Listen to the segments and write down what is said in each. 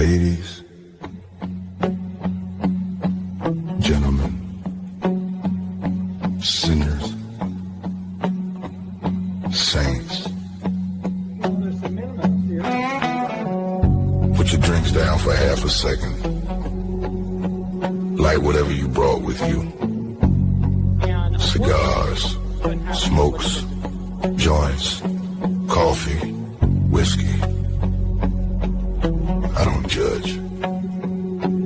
Ladies, gentlemen, sinners, saints, put your drinks down for half a second. Light whatever you brought with you. Cigars, smokes, joints, coffee, whiskey. I don't judge.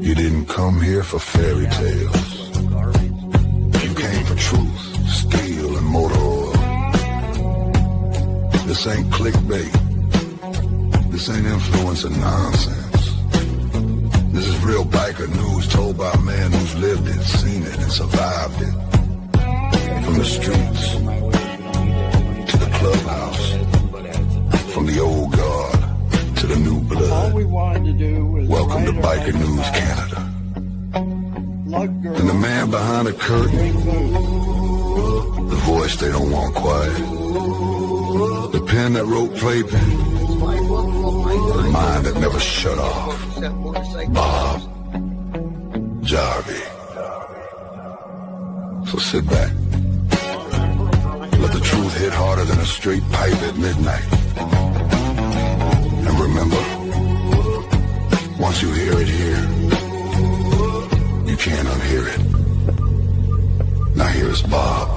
You didn't come here for fairy tales. You came for truth, steel, and motor oil. This ain't clickbait. This ain't influencer nonsense. This is real biker news told by a man who's lived it, seen it, and survived it. From the streets to the clubhouse, from the old guard to the new blood. All we wanted to do was welcome to Biker News Canada. And the man behind the curtain, the voice they don't want quiet, the pen that wrote playpen, the mind that never shut off, Bob Jarvie. So sit back. Let the truth hit harder than a straight pipe at midnight. And remember, once you hear it here, you can't unhear it. Now here's Bob.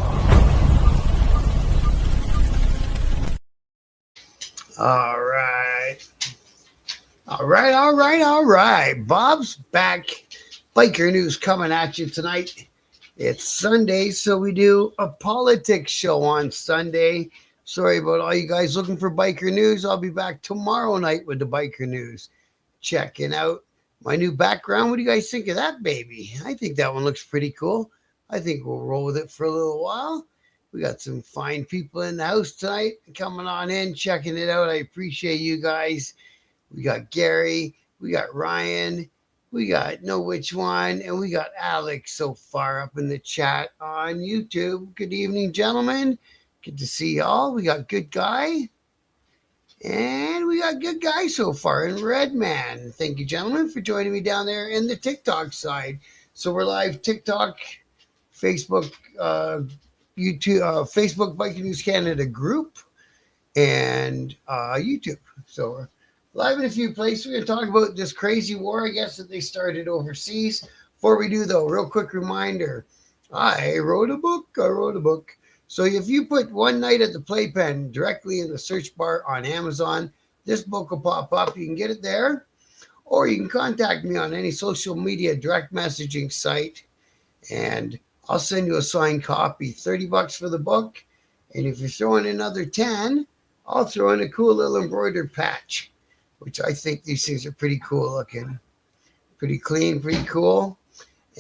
All right. Bob's back. Biker News coming at you tonight. It's Sunday, so we do a politics show on Sunday. Sorry about all you guys looking for Biker News. I'll be back tomorrow night with the Biker News. Checking out my new background. What do you guys think of that, baby? I think that one looks pretty cool. I think we'll roll with it for a little while. We got some fine people in the house tonight coming on in, checking it out. I appreciate you guys. We got Gary, we got Ryan, we got Know Which One, and we got Alex so far up in the chat on YouTube. Good evening, gentlemen. Good to see y'all. We got Good Guy, and we got Good Guy so far in Red Man. Thank you, gentlemen, for joining me down there in the TikTok side. So we're live TikTok, Facebook, YouTube, Facebook Biker News Canada group, and YouTube. So we're live in a few places. We're going to talk about this crazy war, I guess, that they started overseas. Before we do, though, real quick reminder. I wrote a book. So if you put One Night at the Playpen directly in the search bar on Amazon, this book will pop up. You can get it there. Or you can contact me on any social media direct messaging site, and I'll send you a signed copy. $30 for the book. And if you're throwing another 10, I'll throw in a cool little embroidered patch, which I think these things are pretty cool looking. Pretty clean, pretty cool.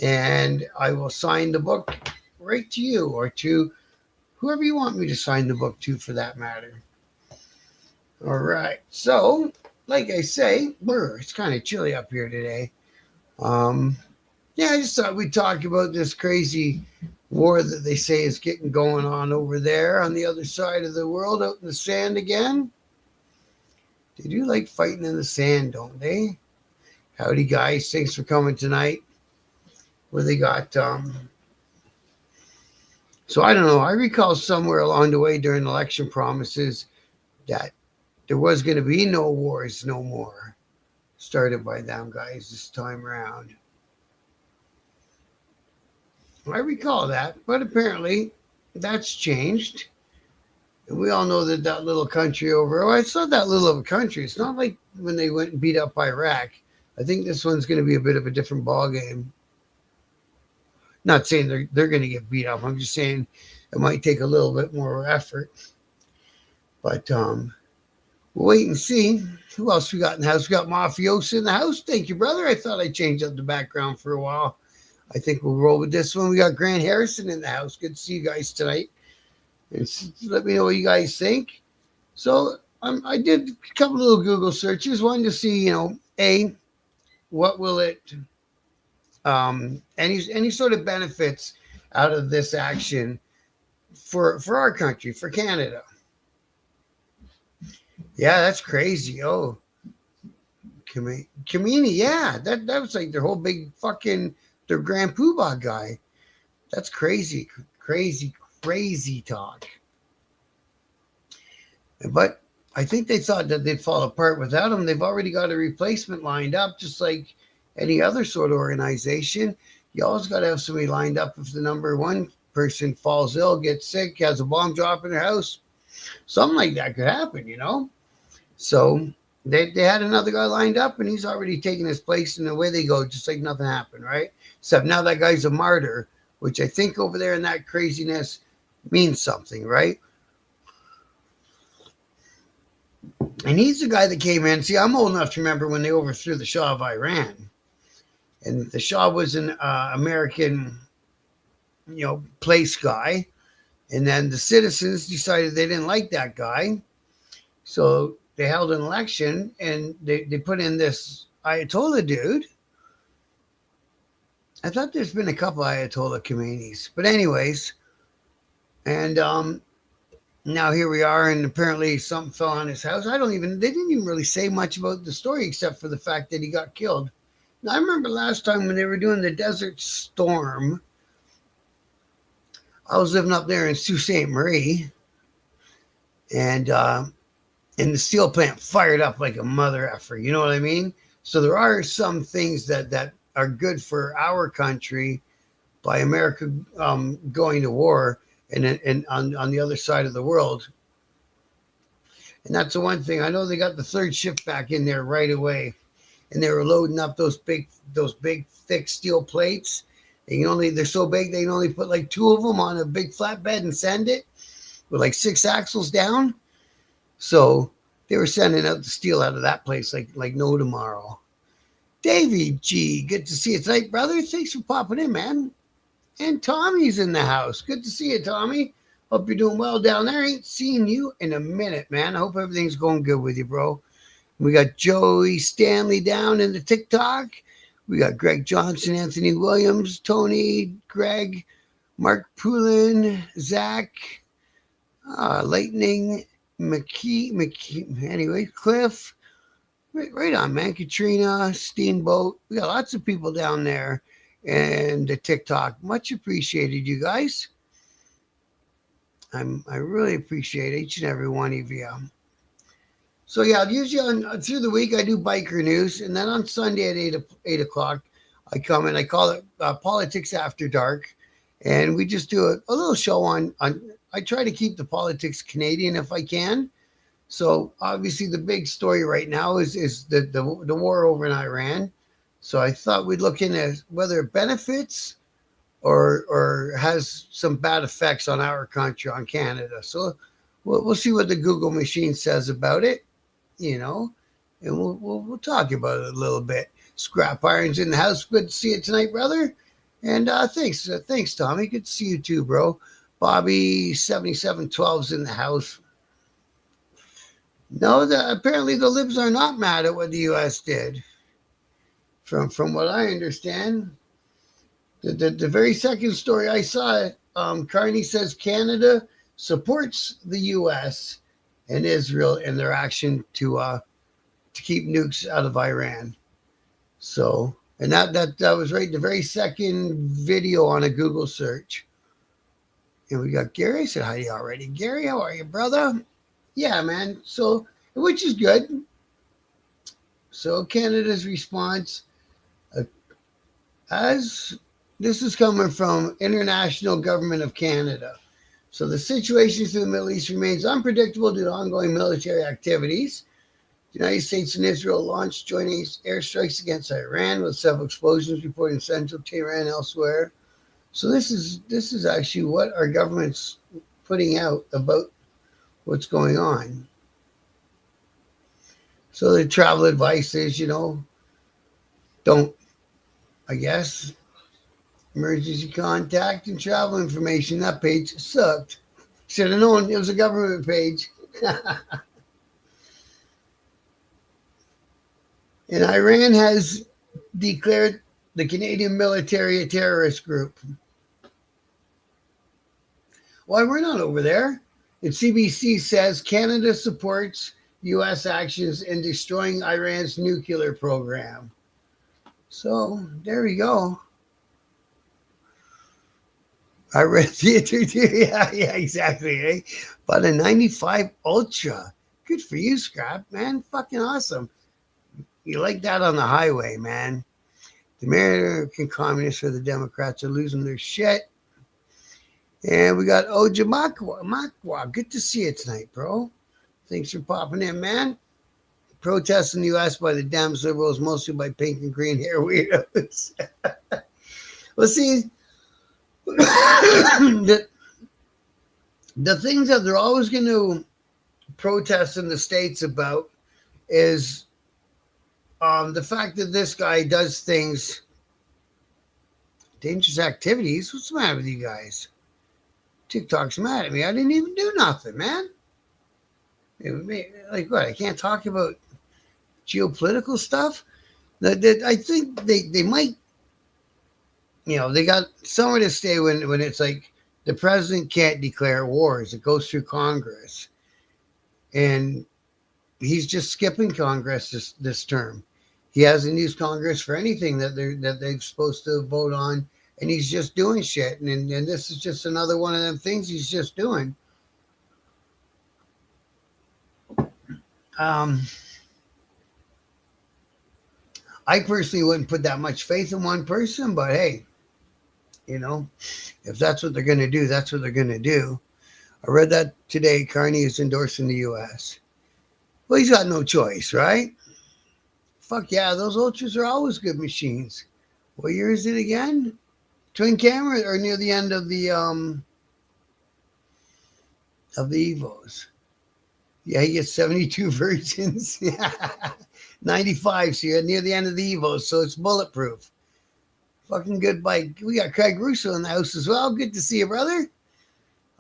And I will sign the book right to you, or to whoever you want me to sign the book to, for that matter. All right. So, like I say, it's kind of chilly up here today. Yeah, I just thought we'd talk about this crazy war that they say is getting going on over there on the other side of the world, out in the sand again. They do like fighting in the sand, don't they? Howdy, guys. Thanks for coming tonight. Where they got, so I don't know. I recall somewhere along the way during election promises that there was going to be no wars no more, started by them guys this time around. I recall that, but apparently that's changed. And we all know that little country over, it's not that little of a country. It's not like when they went and beat up Iraq. I think this one's going to be a bit of a different ball game. Not saying they're going to get beat up. I'm just saying it might take a little bit more effort. But we'll wait and see. Who else we got in the house? We got Mafiosa in the house. Thank you, brother. I thought I changed up the background for a while. I think we'll roll with this one. We got Grant Harrison in the house. Good to see you guys tonight. And let me know what you guys think. So I did a couple little Google searches. One to see, what will it, any sort of benefits out of this action for our country, for Canada. Yeah, that's crazy. Oh, Kamini, yeah, that was like their whole big fucking their Grand Poobah guy. That's crazy, crazy, crazy talk. But I think they thought that they'd fall apart without him. They've already got a replacement lined up, just like any other sort of organization. You always got to have somebody lined up if the number one person falls ill, gets sick, has a bomb drop in their house. Something like that could happen, you know? So they had another guy lined up, and he's already taken his place, and away they go, just like nothing happened, right? Except now that guy's a martyr, which I think over there in that craziness means something, right? And he's the guy that came in. See, I'm old enough to remember when they overthrew the Shah of Iran. And the Shah was an American, place guy. And then the citizens decided they didn't like that guy. So they held an election, and they put in this Ayatollah dude. I thought there's been a couple Ayatollah Khomeinis. But anyways, and now here we are, and apparently something fell on his house. They didn't even really say much about the story except for the fact that he got killed. Now, I remember last time when they were doing the Desert Storm, I was living up there in Sault Ste. Marie, and the steel plant fired up like a mother effer, you know what I mean? So there are some things that are good for our country by America going to war, and on the other side of the world. And that's the one thing. I know they got the third shift back in there right away, and they were loading up those big thick steel plates. They're so big they can only put like two of them on a big flatbed and send it with like 6 axles down. So they were sending out the steel out of that place like no tomorrow. Davey G, good to see you tonight, brother. Thanks for popping in, man. And Tommy's in the house. Good to see you, Tommy. Hope you're doing well down there. Ain't seen you in a minute, man. I hope everything's going good with you, bro. We got Joey Stanley down in the TikTok. We got Greg Johnson, Anthony Williams, Tony, Greg, Mark Poulin, Zach, Lightning, McKee, anyway, Cliff. Right on, man. Katrina, Steamboat. We got lots of people down there. And the TikTok, much appreciated, you guys. I really appreciate each and every one of you. So yeah, usually through the week I do biker news, and then on Sunday at 8 o'clock I come and I call it Politics After Dark, and we just do a little show on. I try to keep the politics Canadian if I can. So obviously the big story right now is the war over in Iran. So I thought we'd look into whether it benefits or has some bad effects on our country, on Canada. So we'll see what the Google machine says about it, and we'll talk about it a little bit. Scrap Iron's in the house. Good to see you tonight, brother. And thanks, Tommy. Good to see you too, bro. Bobby 7712's in the house. No, apparently the libs are not mad at what the U.S. did. From what I understand, the very second story I saw, Carney says Canada supports the U.S. and Israel in their action to keep nukes out of Iran. So, and that was right the very second video on a Google search. And we got Gary. I said hi to you already. Gary, how are you, brother? Yeah, man. So, which is good. So Canada's response, as this is coming from International Government of Canada. So the situation in the Middle East remains unpredictable due to ongoing military activities. The United States and Israel launched joint airstrikes against Iran, with several explosions reported in central Tehran and elsewhere. So this is actually what our government's putting out about what's going on. So the travel advice is, don't, I guess, emergency contact and travel information. That page sucked. Should have known it was a government page. And Iran has declared the Canadian military a terrorist group. Why, we're not over there. And CBC says Canada supports U.S. actions in destroying Iran's nuclear program. So there we go. I read Theater too. Yeah, exactly. Eh? But a 95 Ultra. Good for you, Scrap, man. Fucking awesome. You like that on the highway, man. The American communists or the Democrats are losing their shit. And we got Oja Makwa. Good to see you tonight, bro. Thanks for popping in, man. Protests in the U.S. by the Dems, liberals, mostly by pink and green hair weirdos. Let's see. the things that they're always going to protest in the States about is the fact that this guy does things, dangerous activities. What's the matter with you guys? TikTok's mad at me. I didn't even do nothing, man. Like what? I can't talk about geopolitical stuff. I think they might, they got somewhere to stay when it's like the president can't declare wars. It goes through Congress. And he's just skipping Congress this term. He hasn't used Congress for anything that they're supposed to vote on. And he's just doing shit. And this is just another one of them things he's just doing. I personally wouldn't put that much faith in one person, but hey, if that's what they're going to do, that's what they're going to do. I read that today. Carney is endorsing the U.S. Well, he's got no choice, right? Fuck yeah, those Ultras are always good machines. What year is it again? Twin camera or near the end of the Evos? Yeah, he gets 72 versions. 95, so you're near the end of the Evos, so it's bulletproof. Fucking good bike. We got Craig Russo in the house as well. Good to see you, brother.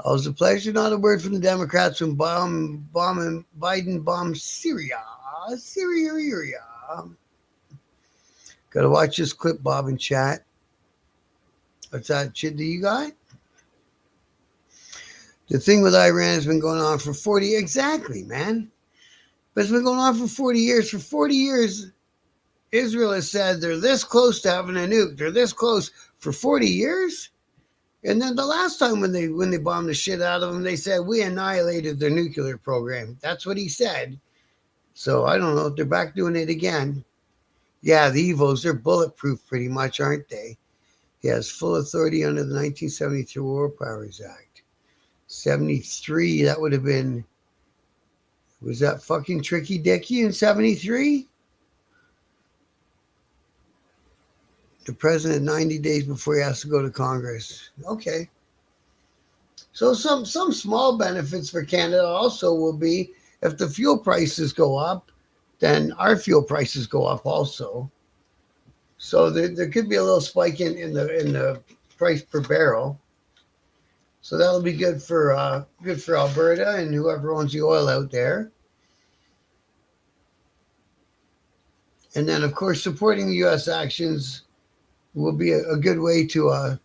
Always a pleasure. Not a word from the Democrats when Biden bombs Syria. Syria. Gotta watch this clip, Bob, in chat. What's that shit that you got? The thing with Iran has been going on for 40 exactly, man. But it's been going on for 40 years. For 40 years, Israel has said they're this close to having a nuke. They're this close for 40 years. And then the last time when they bombed the shit out of them, they said we annihilated their nuclear program. That's what he said. So I don't know if they're back doing it again. Yeah, the Evos, they're bulletproof pretty much, aren't they? He has full authority under the 1973 War Powers Act. 73, that would have been, was that fucking Tricky Dicky in 73? The president 90 days before he has to go to Congress. Okay. So some small benefits for Canada also will be if the fuel prices go up, then our fuel prices go up also. So there could be a little spike in the price per barrel. So that'll be good for Alberta and whoever owns the oil out there. And then, of course, supporting the U.S. actions will be a good way to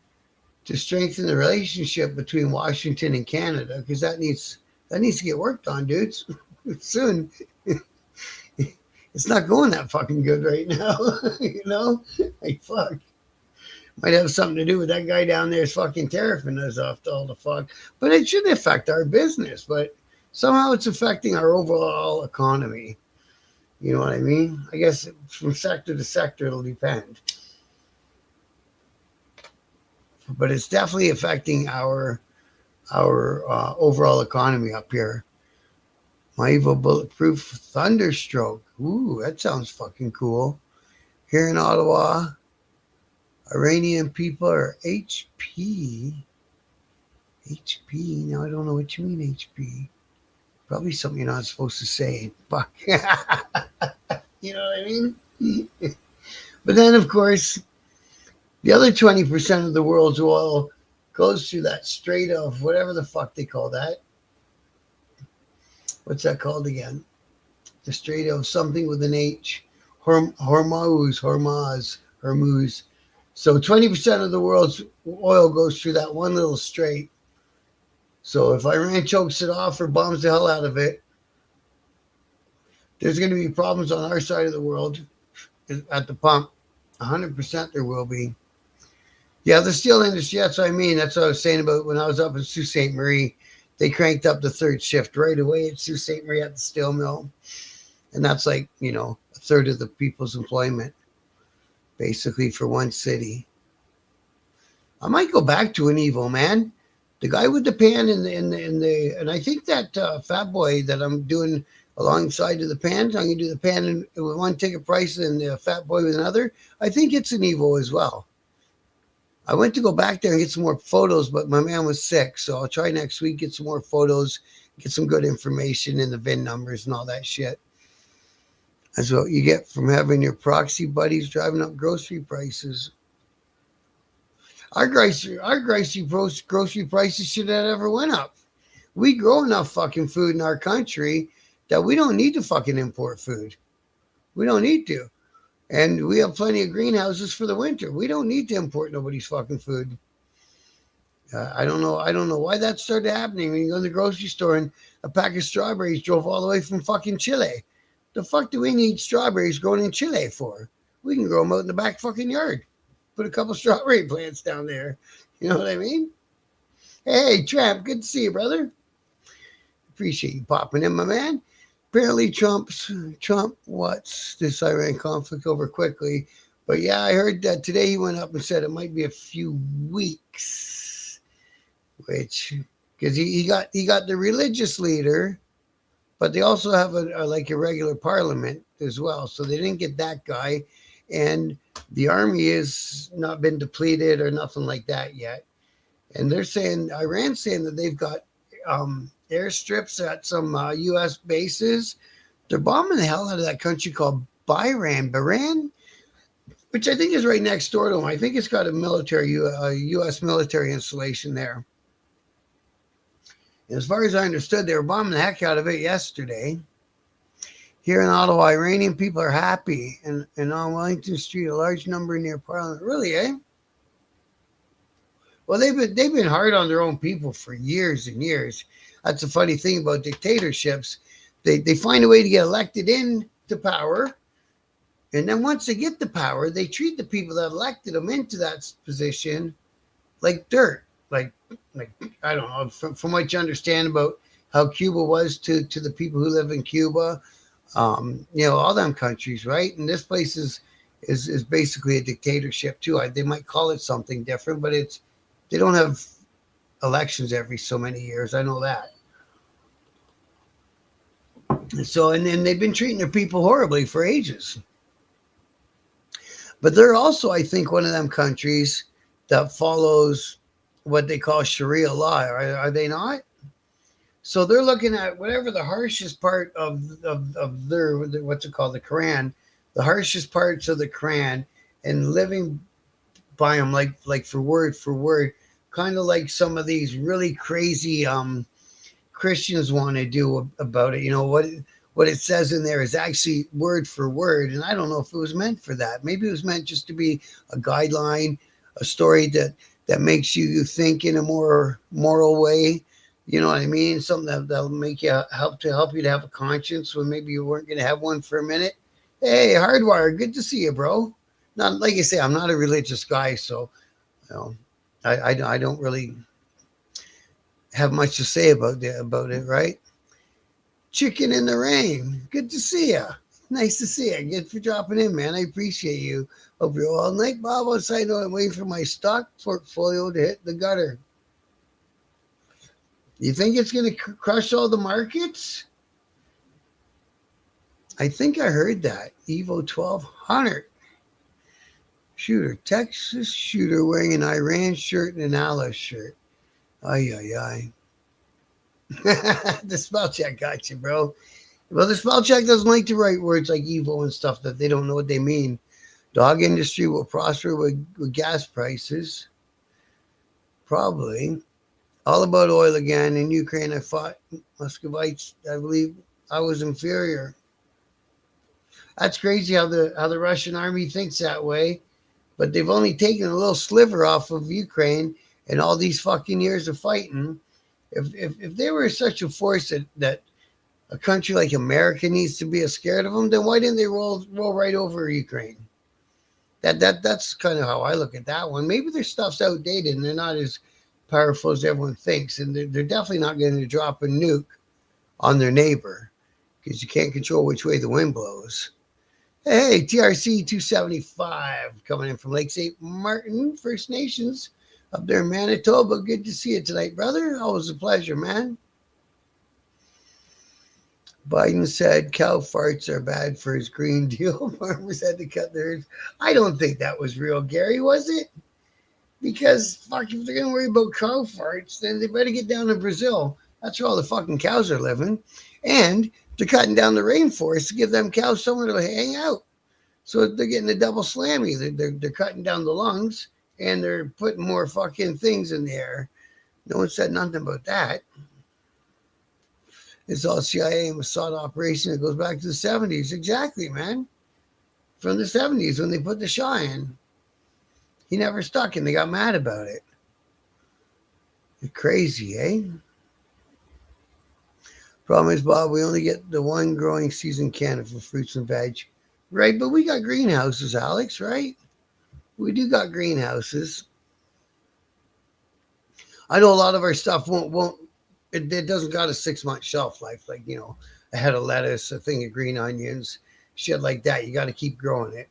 strengthen the relationship between Washington and Canada, because that needs to get worked on, dudes, soon. It's not going that fucking good right now, Like, fuck. Might have something to do with that guy down there fucking tariffing us off to all the fuck. But it shouldn't affect our business, but somehow it's affecting our overall economy. You know what I mean? I guess from sector to sector, it'll depend. But it's definitely affecting our overall economy up here. My evil bulletproof thunderstroke. Ooh, that sounds fucking cool. Here in Ottawa, Iranian people are HP. HP. Now I don't know what you mean, HP. Probably something you're not supposed to say. Fuck. You know what I mean? But then, of course, the other 20% of the world's oil goes through that Strait of whatever the fuck they call that. What's that called again? The Strait of something with an H. Hormuz. So 20% of the world's oil goes through that one little strait. So if Iran chokes it off or bombs the hell out of it, There's going to be problems on our side of the world at the pump. 100% there will be. Yeah, the steel industry, that's what I mean. That's what I was saying about when I was up in Sault Ste. Marie. They cranked up the third shift right away at Sault Ste. Marie at the steel mill. And that's like, a third of the people's employment, basically, for one city. I might go back to an Evo, man. The guy with the pan and I think that Fat Boy that I'm doing alongside of the pan, I'm going to do the pan with one ticket price and the Fat Boy with another. I think it's an Evo as well. I went to go back there and get some more photos, but my man was sick. So I'll try next week, get some more photos, get some good information and the VIN numbers and all that shit. That's what you get from having your proxy buddies driving up grocery prices. Our grocery prices should have ever went up. We grow enough fucking food in our country that we don't need to fucking import food. We don't need to. And we have plenty of greenhouses for the winter. We don't need to import nobody's fucking food. I don't know why that started happening. When you go to the grocery store and a pack of strawberries drove all the way from fucking Chile. The fuck do we need strawberries grown in Chile for? We can grow them out in the back fucking yard. Put a couple strawberry plants down there. You know what I mean? Hey, Tramp, good to see you, brother. Appreciate you popping in, my man. Apparently Trump what's this Iran conflict over quickly. But yeah, I heard that today he went up and said it might be a few weeks. Which, because he got the religious leader, but they also have a regular parliament as well. So they didn't get that guy. And the army has not been depleted or nothing like that yet. And they're saying, Iran's saying that they've got airstrips at some U.S. bases. They're bombing the hell out of that country called Bahrain, which I think is right next door to them. I think it's got a U.S. military installation there. And as far as I understood, they were bombing the heck out of it yesterday. Here in Ottawa, Iranian people are happy. And on Wellington Street, a large number near Parliament. Really, eh? Well, they've been hard on their own people for years and years. That's the funny thing about dictatorships. They find a way to get elected into power. And then once they get the power, they treat the people that elected them into that position like dirt. Like I don't know, from what you understand about how Cuba was to the people who live in Cuba, all them countries, right? And this place is basically a dictatorship too. They might call it something different, but they don't have elections every so many years. I know that. So, and then they've been treating their people horribly for ages. But they're also, I think, one of them countries that follows what they call Sharia law. Are they not? So they're looking at whatever the harshest part of their, what's it called, the Quran, the harshest parts of the Quran, and living by them like for word, kind of like some of these really crazy Christians want to do about it. You know, what it says in there is actually word for word. And I don't know if it was meant for that. Maybe it was meant just to be a guideline, a story that makes you think in a more moral way. You know what I mean? Something that'll make you help you to have a conscience when maybe you weren't going to have one for a minute. Hey, Hardwire, good to see you, bro. Not like I say, I'm not a religious guy, so I don't really have much to say about it, right? Chicken in the rain. Good to see you. Nice to see you. Good for dropping in, man. I appreciate you. Hope you're all night, Bob. On side note, I'm waiting for my stock portfolio to hit the gutter. You think it's going to crush all the markets? I think I heard that. Evo 1200. Shooter. Texas shooter wearing an Iran shirt and an Alice shirt. Ay. The spell check got you, bro. Well, the spell check doesn't like to write words like evil and stuff that they don't know what they mean. Dog industry will prosper with gas prices. Probably. All about oil again. In Ukraine, I fought Muscovites. I believe I was inferior. That's crazy how the Russian army thinks that way. But they've only taken a little sliver off of Ukraine and all these fucking years of fighting. If they were such a force that a country like America needs to be scared of them, then why didn't they roll right over Ukraine? That's kind of how I look at that one. Maybe their stuff's outdated and they're not as powerful as everyone thinks, and they're definitely not going to drop a nuke on their neighbor because you can't control which way the wind blows. Hey, TRC 275 coming in from Lake St. Martin First Nations up there in Manitoba. Good to see you tonight, brother. Always a pleasure, man. Biden said cow farts are bad for his Green Deal. Farmers had to cut theirs. I don't think that was real, Gary, was it? Because, fuck, if they're going to worry about cow farts, then they better get down to Brazil. That's where all the fucking cows are living. And they're cutting down the rainforest to give them cows somewhere to hang out. So they're getting a double slammy. They're cutting down the lungs, and they're putting more fucking things in the air. No one said nothing about that. It's all CIA and Mossad operation that goes back to the 70s. Exactly, man. From the 70s when they put the Shah in. He never stuck and they got mad about it. You're crazy, eh? Problem is, Bob, we only get the one growing season Canada for fruits and veg. Right, but we got greenhouses, Alex, right? We do got greenhouses. I know a lot of our stuff won't it doesn't got a 6-month shelf life, like, you know, a head of lettuce, a thing of green onions, shit like that. You got to keep growing it.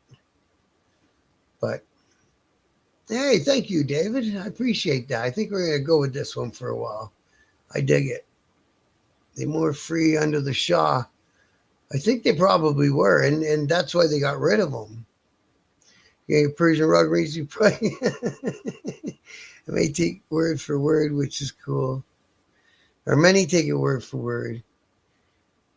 But, hey, thank you, David. I appreciate that. I think we're going to go with this one for a while. I dig it. They more free under the Shah. I think they probably were, and that's why they got rid of them. Yeah, Persian rug race you pray. I may take word for word, which is cool. Or many take it word for word.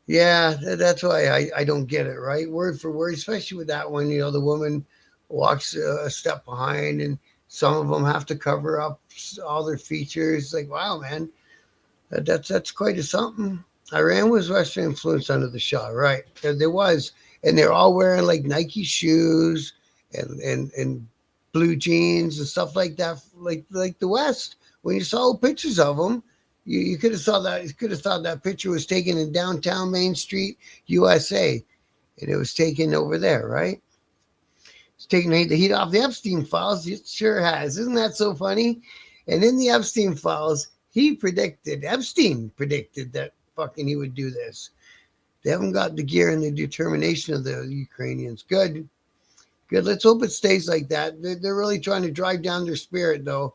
Yeah, that's why I don't get it, right? Word for word, especially with that one, you know, the woman walks a step behind and some of them have to cover up all their features. Like, wow, man, that's quite a something. Iran was Western influence under the Shah, right? There was. And they're all wearing like Nike shoes and blue jeans and stuff like that, like the West. When you saw pictures of them, you could have saw that. You could have thought that picture was taken in downtown Main Street, USA, and it was taken over there, right? It's taking the heat off the Epstein files. It sure has. Isn't that so funny? And in the Epstein files, Epstein predicted that fucking he would do this. They haven't got the gear and the determination of the Ukrainians. Good. Let's hope it stays like that. They're really trying to drive down their spirit, though.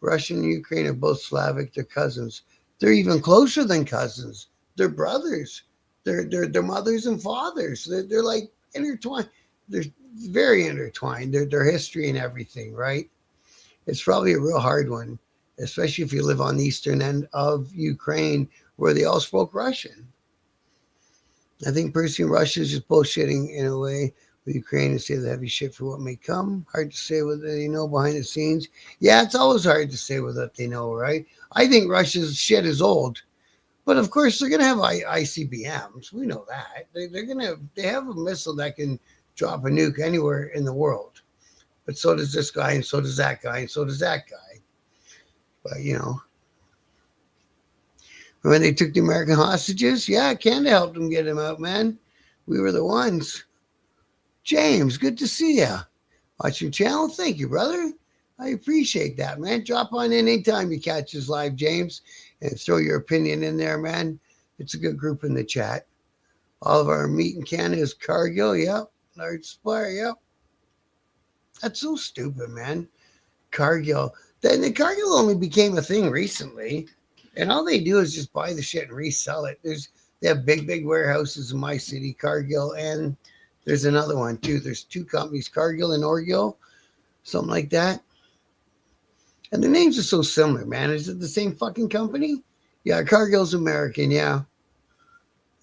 Russia and Ukraine are both Slavic. They're cousins. They're even closer than cousins. They're brothers. They're mothers and fathers. They're like intertwined. They're very intertwined. Their history and everything, right? It's probably a real hard one, especially if you live on the eastern end of Ukraine where they all spoke Russian. I think personally Russia is just bullshitting in a way. Ukraine and say the heavy shit for what may come. Hard to say what they know behind the scenes. Yeah, it's always hard to say what they know, right? I think Russia's shit is old, but of course they're gonna have ICBMs. We know that they have a missile that can drop a nuke anywhere in the world. But so does this guy, and so does that guy, and so does that guy. But you know, when they took the American hostages, yeah, Canada helped them get them out, man. We were the ones. James, good to see you. Watch your channel. Thank you, brother. I appreciate that, man. Drop on in anytime you catch this live, James, and throw your opinion in there, man. It's a good group in the chat. All of our meat in Canada is Cargill. Yep. Large supplier. Yep. That's so stupid, man. Cargill. Then the Cargill only became a thing recently, and all they do is just buy the shit and resell it. They have big warehouses in my city, Cargill, and there's another one too. There's two companies, Cargill and Orgill, something like that. And the names are so similar, man. Is it the same fucking company? Yeah, Cargill's American, yeah.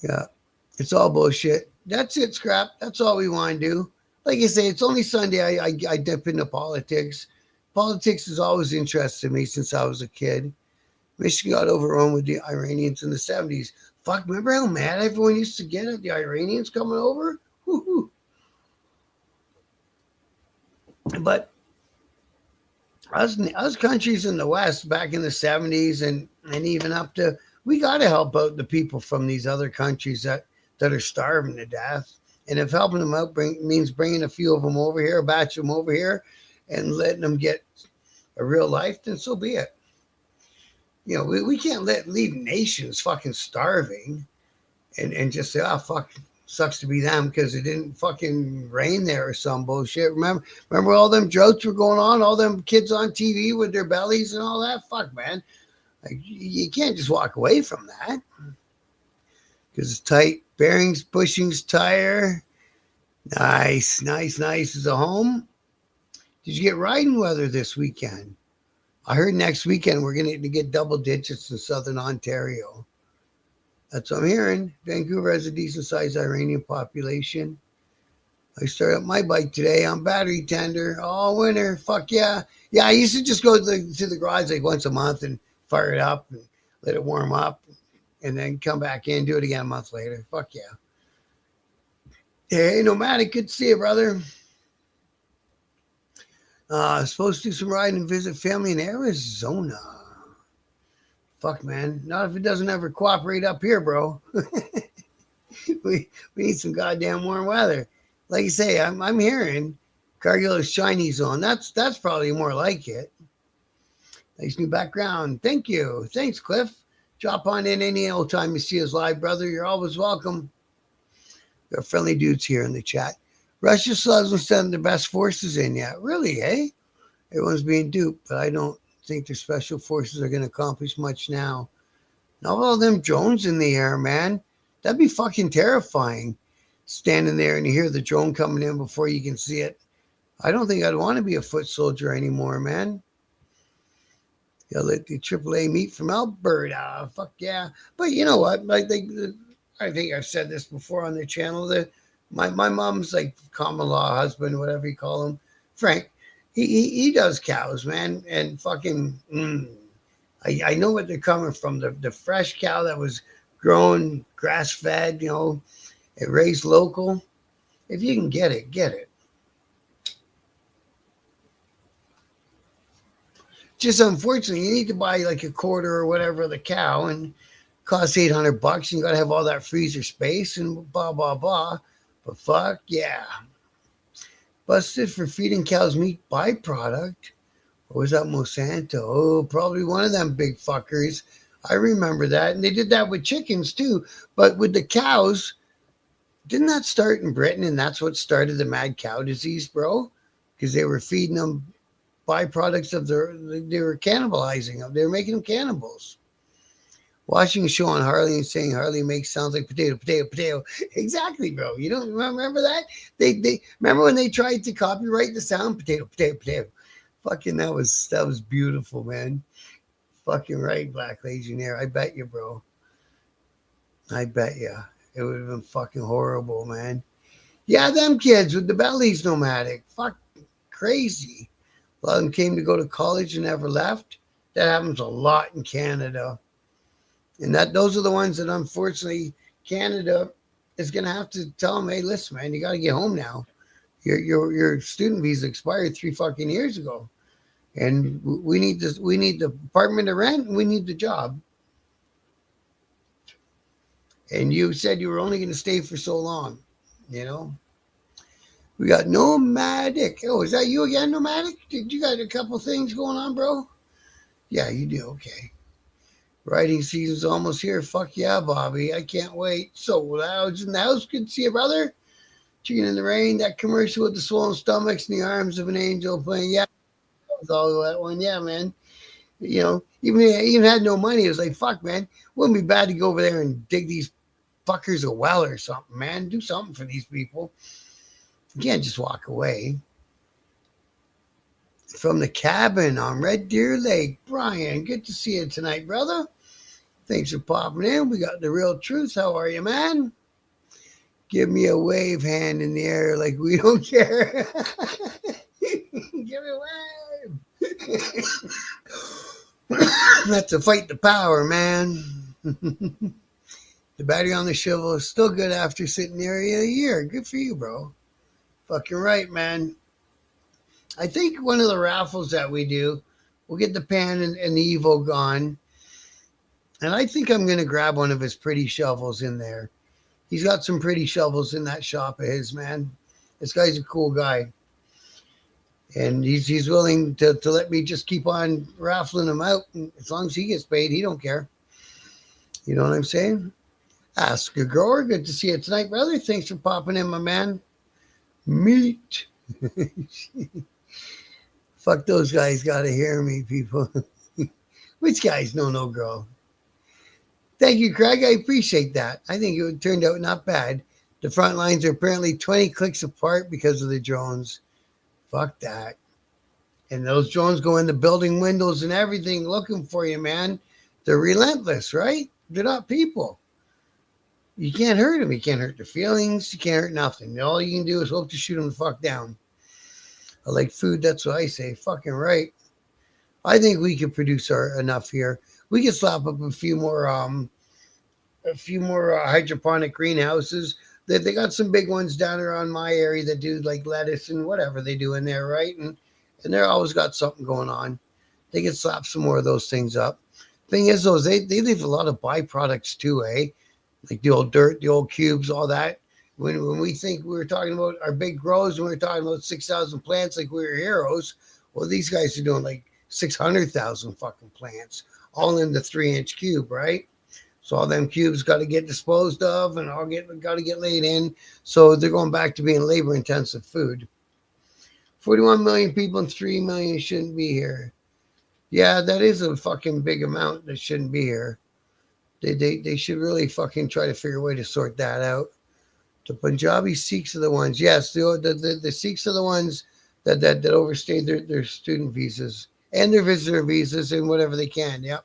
Yeah. It's all bullshit. That's it, Scrap. That's all we want to do. Like I say, it's only Sunday I dip into politics. Politics has always interested me since I was a kid. Michigan got overrun with the Iranians in the 70s. Fuck, remember how mad everyone used to get at the Iranians coming over? Woo-hoo. But us countries in the West back in the 70s and even up to We got to help out the people from these other countries that are starving to death. And if helping them out means bringing a few of them over here, a batch of them over here, and letting them get a real life, then so be it. We can't leave nations fucking starving and just say, oh, fuck, sucks to be them because it didn't fucking rain there or some bullshit. Remember all them droughts were going on, all them kids on TV with their bellies and all that? Fuck, man. Like, you can't just walk away from that because it's tight. Bearings, bushings, tire. Nice, nice, nice. Is a home. Did you get riding weather this weekend? I heard next weekend we're going to get double digits in southern Ontario. That's what I'm hearing. Vancouver has a decent-sized Iranian population. I started up my bike today on battery tender all winter. Fuck yeah. Yeah, I used to just go to the garage like once a month and fire it up and let it warm up and then come back in, do it again a month later. Fuck yeah. Hey, Nomadic, good to see you, brother. Supposed to do some riding and visit family in Arizona. Fuck, man. Not if it doesn't ever cooperate up here, bro. we need some goddamn warm weather. Like you say, I'm hearing Cargill's Chinese on. That's probably more like it. Nice new background. Thank you. Thanks, Cliff. Drop on in any old time you see us live, brother. You're always welcome. Got friendly dudes here in the chat. Russia still hasn't sent the best forces in yet. Really, eh? Everyone's being duped, but I don't think their special forces are going to accomplish much now. Not all them drones in the air, man. That'd be fucking terrifying. Standing there and you hear the drone coming in before you can see it. I don't think I'd want to be a foot soldier anymore, man. Gotta let the AAA meet from Alberta. Fuck yeah. But you know what? I think I've said this before on their channel. My mom's like common law husband, whatever you call him, Frank. He does cows, man, and fucking. I know what they're coming from. The fresh cow that was grown grass fed, it raised local. If you can get it, get it. Just unfortunately, you need to buy like a quarter or whatever of the cow, and it costs $800. And you got to have all that freezer space and blah blah blah. But fuck yeah. Busted for feeding cows meat byproduct. What was that, Monsanto? Oh, probably one of them big fuckers. I remember that. And they did that with chickens too. But with the cows, didn't that start in Britain? And that's what started the mad cow disease, bro? Because they were feeding them byproducts of they were cannibalizing them. They were making them cannibals. Watching a show on Harley and saying Harley makes sounds like potato, potato, potato. Exactly, bro. You don't remember that? They remember when they tried to copyright the sound potato, potato, potato. Fucking that was beautiful, man. Fucking right, Black Legionnaire. I bet you, bro. I bet you. It would have been fucking horrible, man. Yeah, them kids with the bellies, Nomadic. Fuck, crazy. A lot of them came to go to college and never left. That happens a lot in Canada. And those are the ones that, unfortunately, Canada is going to have to tell them, hey, listen, man, you got to get home now. Your student visa expired 3 fucking years ago. And we need the apartment to rent, and we need the job. And you said you were only going to stay for so long, We got Nomadic. Oh, is that you again, Nomadic? Did you got a couple things going on, bro? Yeah, you do. Okay. Riding season's almost here. Fuck yeah, Bobby. I can't wait. So loud in the house. Good to see you, brother. Chicken in the rain. That commercial with the swollen stomachs and the arms of an angel playing. Yeah, that was all that one. Yeah, man. Even had no money. It was like, fuck, man. Wouldn't be bad to go over there and dig these fuckers a well or something, man. Do something for these people. You can't just walk away. From the cabin on Red Deer Lake. Brian, good to see you tonight, brother. Thanks for popping in. We got the real truth. How are you, man? Give me a wave hand in the air like we don't care. Give me a wave. That's a fight the power, man. The battery on the shovel is still good after sitting there a year. Good for you, bro. Fucking right, man. I think one of the raffles that we do, we'll get the pan and the Evo gone. And I think I'm going to grab one of his pretty shovels in there. He's got some pretty shovels in that shop of his, man. This guy's a cool guy. And he's willing to let me just keep on raffling him out. And as long as he gets paid, he don't care. You know what I'm saying? Ask a grower. Good to see you tonight, brother. Thanks for popping in, my man. Meat. Fuck those guys. Gotta hear me, people. Which guys? No, girl. Thank you, Craig. I appreciate that. I think it turned out not bad. The front lines are apparently 20 clicks apart because of the drones. Fuck that. And those drones go in the building windows and everything looking for you, man. They're relentless, right? They're not people. You can't hurt them. You can't hurt their feelings. You can't hurt nothing. All you can do is hope to shoot them the fuck down. I like food. That's what I say. Fucking right. I think we could produce enough here. We could slap up a few more hydroponic greenhouses. They got some big ones down around my area that do like lettuce and whatever they do in there, right? And they're always got something going on. They could slap some more of those things up. Thing is, though, they leave a lot of byproducts too, eh? Like the old dirt, the old cubes, all that. When we think we were talking about our big grows and we were talking about 6,000 plants like we were heroes, well, these guys are doing like 600,000 fucking plants, all in the 3-inch cube, right? So all them cubes got to get disposed of and got to get laid in. So they're going back to being labor-intensive food. 41 million people and 3 million shouldn't be here. Yeah, that is a fucking big amount that shouldn't be here. They should really fucking try to figure a way to sort that out. The Punjabi Sikhs are the ones. Yes, the Sikhs are the ones that overstayed their student visas and their visitor visas and whatever they can. Yep.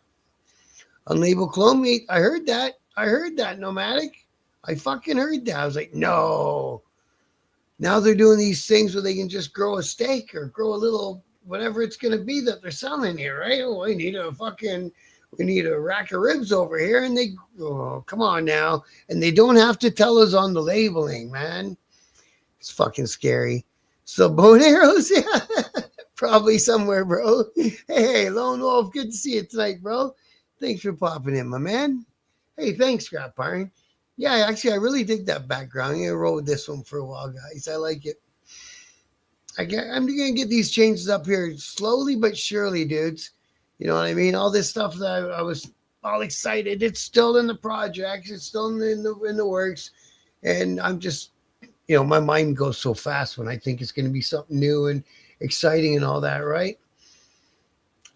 Unlabeled clone meat. I heard that. Nomadic. I fucking heard that. I was like, no. Now they're doing these things where they can just grow a steak or grow a little whatever it's going to be that they're selling here, right? Oh, we need a rack of ribs over here. And come on now. And they don't have to tell us on the labeling, man. It's fucking scary. So bone arrows, yeah, probably somewhere, bro. Hey, Lone Wolf, good to see you tonight, bro. Thanks for popping in, my man. Hey, thanks, Scrap Iron. Yeah, actually, I really dig that background. I'm going to roll with this one for a while, guys. I like it. I'm going to get these changes up here slowly but surely, dudes. You know what I mean? All this stuff that I was all excited. It's still in the projects. It's still in the works. And I'm just, my mind goes so fast when I think it's going to be something new and exciting and all that, right?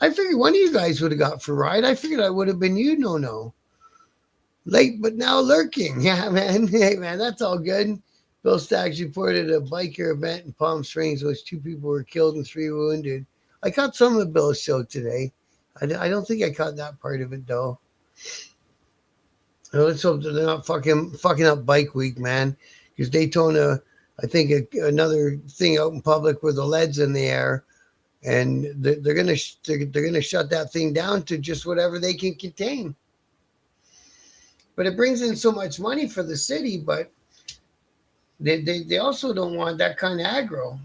I figured one of you guys would have got for a ride. I figured I would have been you, no. Late, but now lurking. Yeah, man. Hey, man, that's all good. Bill Staggs reported a biker event in Palm Springs in which 2 people were killed and 3 wounded. I caught some of Bill's show today. I don't think I caught that part of it, though. Let's hope that they're not fucking up Bike Week, man. Because Daytona, I think another thing out in public where the lead's in the air. And they're gonna shut that thing down to just whatever they can contain. But it brings in so much money for the city, but they also don't want that kind of aggro,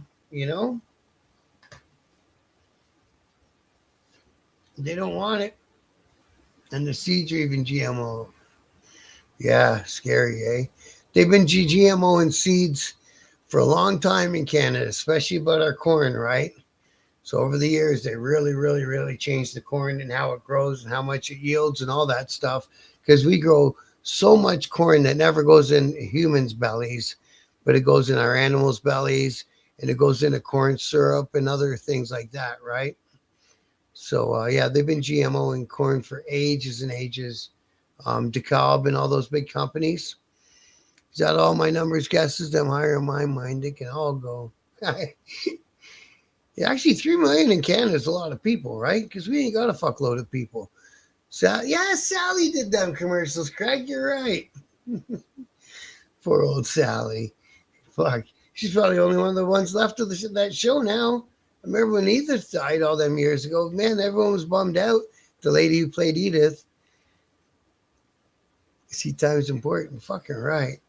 They don't want it. And the seeds are even GMO. Yeah, scary, eh? They've been GMO in seeds for a long time in Canada, especially about our corn, right? So over the years, they really, really, really changed the corn and how it grows and how much it yields and all that stuff. Because we grow so much corn that never goes in humans' bellies, but it goes in our animals' bellies and it goes into corn syrup and other things like that, right? So, yeah, they've been GMOing corn for ages and ages. DeKalb and all those big companies. Is that all my numbers, guesses? Them higher in my mind, they can all go. Yeah, actually, 3 million in Canada is a lot of people, right? Because we ain't got a fuckload of people. So, yeah, Sally did them commercials, Craig. You're right. Poor old Sally. Fuck. She's probably the only one of the ones left of that show now. I remember when Edith died all them years ago. Man, everyone was bummed out. The lady who played Edith. See, time's important. Fucking right.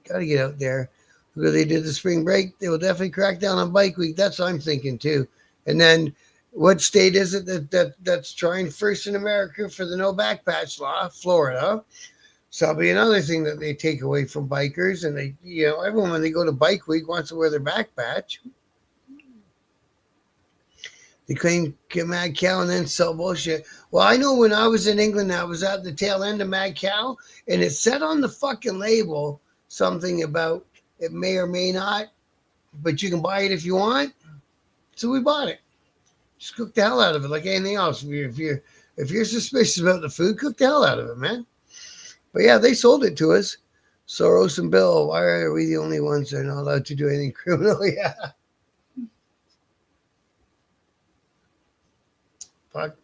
Got to get out there. Because they did the spring break, they will definitely crack down on Bike Week. That's what I'm thinking too. And then What state is it that's trying first in America for the no back patch law? Florida. So that'll be another thing that they take away from bikers, and they, everyone when they go to Bike Week wants to wear their back patch. They claim get Mad Cow and then sell bullshit. Well, I know when I was in England, I was at the tail end of Mad Cow, and it said on the fucking label something about it may or may not, but you can buy it if you want. So we bought it. Just cook the hell out of it like anything else. If you're suspicious about the food, cook the hell out of it, man. But yeah, they sold it to us. Soros and Bill, why are we the only ones that are not allowed to do anything criminal? Yeah. Fuck.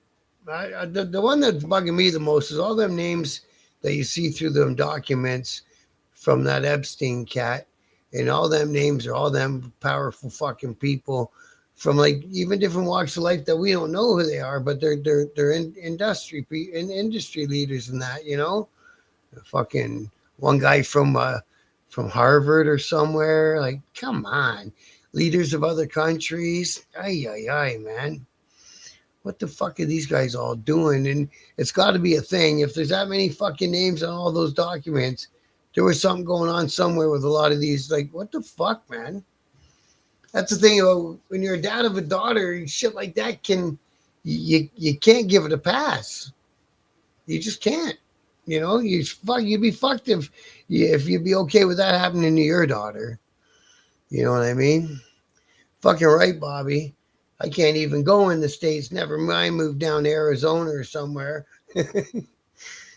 The one that's bugging me the most is all them names that you see through them documents from that Epstein cat. And all them names are all them powerful fucking people from like even different walks of life that we don't know who they are, but they're in industry leaders in that, fucking one guy from Harvard or somewhere. Like, come on, leaders of other countries. Ay, man. What the fuck are these guys all doing? And it's got to be a thing. If there's that many fucking names on all those documents, there was something going on somewhere with a lot of these. Like, what the fuck, man? That's the thing about when you're a dad of a daughter, shit like that you can't give it a pass. You just can't. You'd be fucked if you'd be okay with that happening to your daughter. You know what I mean? Fucking right, Bobby. I can't even go in the States. Never mind move down to Arizona or somewhere.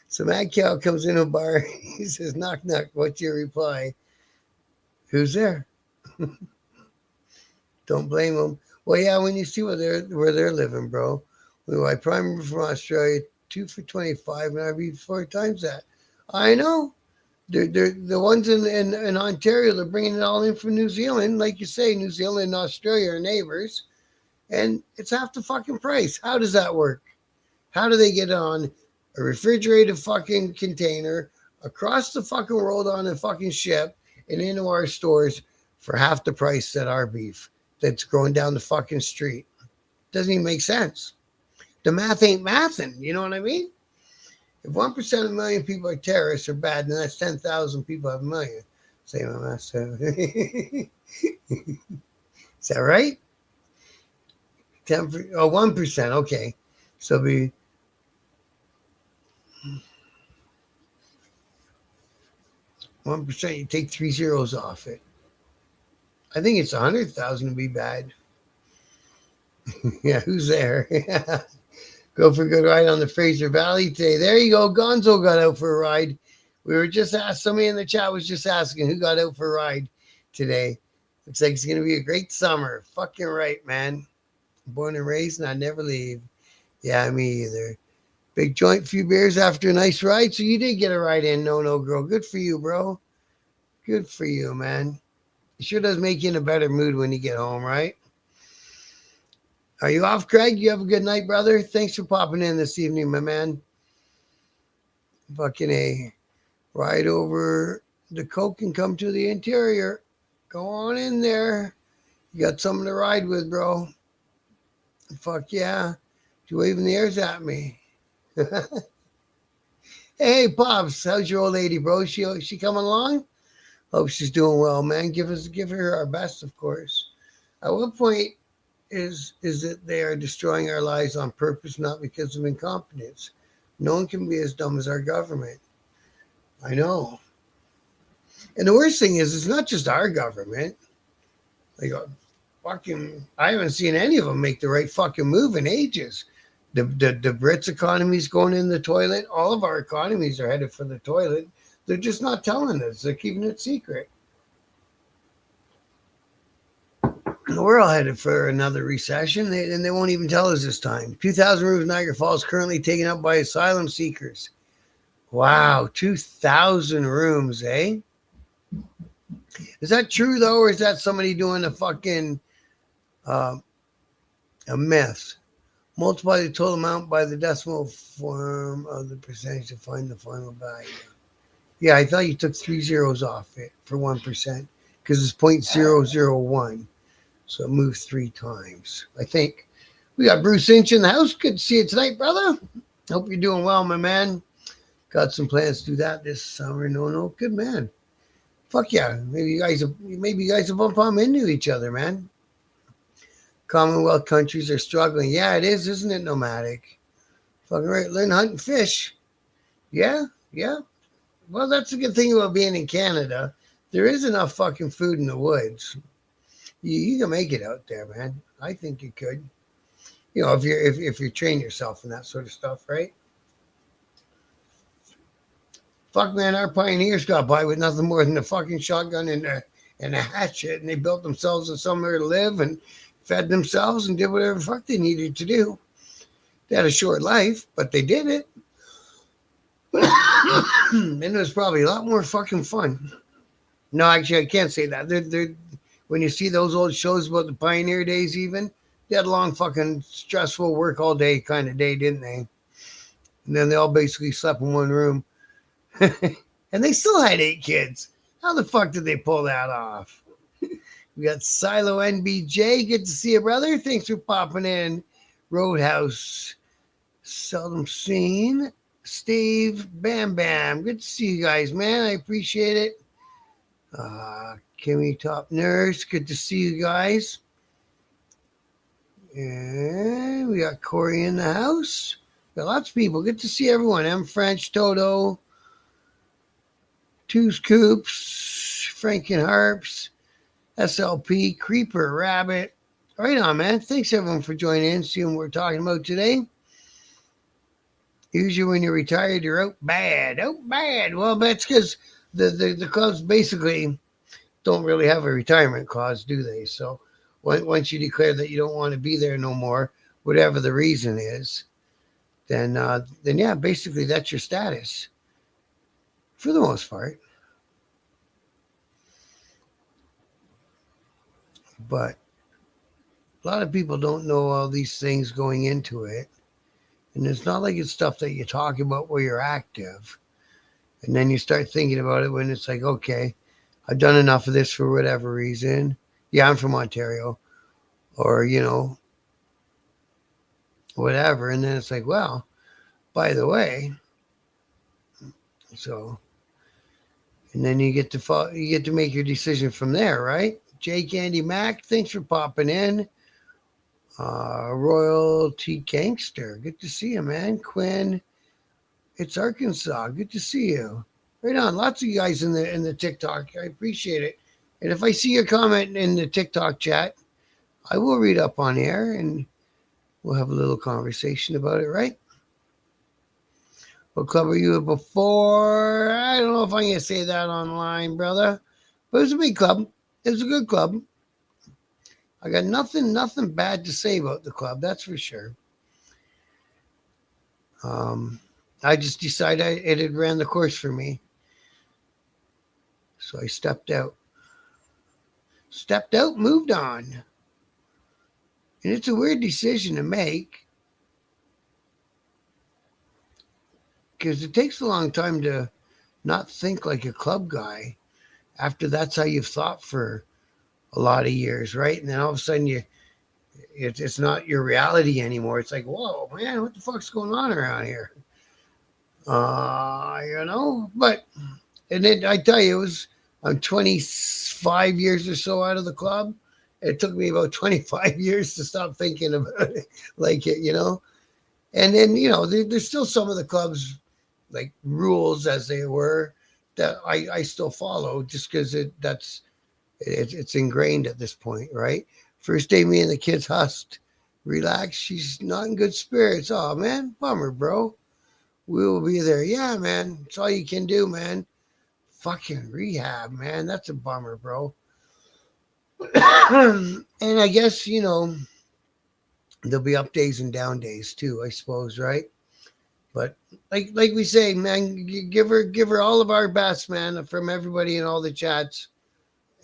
So Mad Cow comes in a bar. He says, knock, knock. What's your reply? Who's there? Don't blame them. Well, yeah, when you see where they're living, bro. Well, I prime member from Australia, 2 for $25, and I read 4 times that. I know. They're the ones in Ontario, they're bringing it all in from New Zealand. Like you say, New Zealand and Australia are neighbors. And it's half the fucking price. How does that work? How do they get on a refrigerated fucking container across the fucking world on a fucking ship and into our stores for half the price that our beef that's going down the fucking street? Doesn't even make sense. The math ain't mathing. You know what I mean? If 1% of a million people are terrorists or bad, then that's 10,000 people have a million. Say my math. Is that right? 1%. Okay. So be 1%, you take 3 zeros off it. I think it's 100,000 to be bad. Yeah, who's there? Go for a good ride on the Fraser Valley today. There you go. Gonzo got out for a ride. We were just asked, somebody in the chat was just asking who got out for a ride today. Looks like it's going to be a great summer. Fucking right, man. Born and raised and I never leave. Yeah, me either. Big joint, few beers after a nice ride. So you did get a ride in. No, girl. Good for you, bro. Good for you, man. It sure does make you in a better mood when you get home, right? Are you off, Craig? You have a good night, brother. Thanks for popping in this evening, my man. Fucking A. Ride over the Coke and come to the interior. Go on in there. You got something to ride with, bro. Fuck yeah. You waving the airs at me. Hey, Pops. How's your old lady, bro? She coming along? Hope she's doing well, man. Give her our best, of course. At what point is it they are destroying our lives on purpose, not because of incompetence? No one can be as dumb as our government. I know. And the worst thing is, it's not just our government. Like, I haven't seen any of them make the right fucking move in ages. The Brits economy's going in the toilet. All of our economies are headed for the toilet. They're just not telling us. They're keeping it secret. We're all headed for another recession, and they won't even tell us this time. 2,000 rooms Niagara Falls currently taken up by asylum seekers. Wow, 2,000 rooms, eh? Is that true, though, or is that somebody doing a fucking a myth? Multiply the total amount by the decimal form of the percentage to find the final value. Yeah, I thought you took 3 zeros off it for 1% because it's 0.001. So it moves 3 times, I think. We got Bruce Inch in the house. Good to see you tonight, brother. Hope you're doing well, my man. Got some plans to do that this summer. No, good man. Fuck yeah. Maybe you guys will bump on into each other, man. Commonwealth countries are struggling. Yeah, it is, isn't it, nomadic? Fucking right. Learn to hunt and fish. Yeah. Well, that's the good thing about being in Canada. There is enough fucking food in the woods. You can make it out there, man. I think you could. You know, if you train yourself and that sort of stuff, right? Fuck, man, our pioneers got by with nothing more than a fucking shotgun and a hatchet, and they built themselves somewhere to live and fed themselves and did whatever the fuck they needed to do. They had a short life, but they did it. And it was probably a lot more fucking fun. No, actually, I can't say that. When you see those old shows about the pioneer days, even, they had a long fucking stressful work all day kind of day, didn't they? And then they all basically slept in one room. And they still had 8 kids. How the fuck did they pull that off? We got Silo NBJ. Good to see you, brother. Thanks for popping in. Roadhouse. Seldom seen. Steve. Bam Bam. Good to see you guys, man. I appreciate it. Kimmy Top Nurse. Good to see you guys. And we got Corey in the house. Got lots of people. Good to see everyone. M. French, Toto. Two's Coops. Franken Harps. SLP. Creeper. Rabbit. Right on, man. Thanks, everyone, for joining in. Seeing what we're talking about today. Usually when you're retired, you're out bad. Out bad. Well, that's because the clubs basically don't really have a retirement clause, do they? So once you declare that you don't want to be there no more, whatever the reason is, then yeah, basically that's your status for the most part. But a lot of people don't know all these things going into it. And it's not like it's stuff that you talk about where you're active. And then you start thinking about it when it's like, okay, I've done enough of this for whatever reason. Yeah, I'm from Ontario. Or, you know, whatever. And then it's like, well, by the way, so, and then you get to make your decision from there, right? Jake Andy Mac, thanks for popping in. Royalty Gangster, good to see you, man. Quinn, it's Arkansas, good to see you. Right on, lots of you guys in the TikTok. I appreciate it. And if I see your comment in the TikTok chat, I will read up on air and we'll have a little conversation about it, right? What club were you at before? I don't know if I'm going to say that online, brother. But it was a big club. It was a good club. I got nothing bad to say about the club, that's for sure. I just decided it had ran the course for me. So I stepped out. Moved on. And it's a weird decision to make. Because it takes a long time to not think like a club guy after that's how you've thought for a lot of years, right? And then all of a sudden it's not your reality anymore. It's like, whoa, man, what the fuck's going on around here? You know, but, and then I tell you, I'm 25 years or so out of the club. It took me about 25 years to stop thinking about it like it, you know? And then, you know, there's still some of the clubs, like rules as they were, that I still follow just because it's ingrained at this point, right? First day me and the kids hussed, relax, she's not in good spirits. Oh, man, bummer, bro. We will be there. Yeah, man, it's all you can do, man. Fucking rehab, man. That's a bummer, bro. And I guess, you know, there'll be up days and down days too, I suppose, right? But like we say, man, give her all of our best, man, from everybody in all the chats.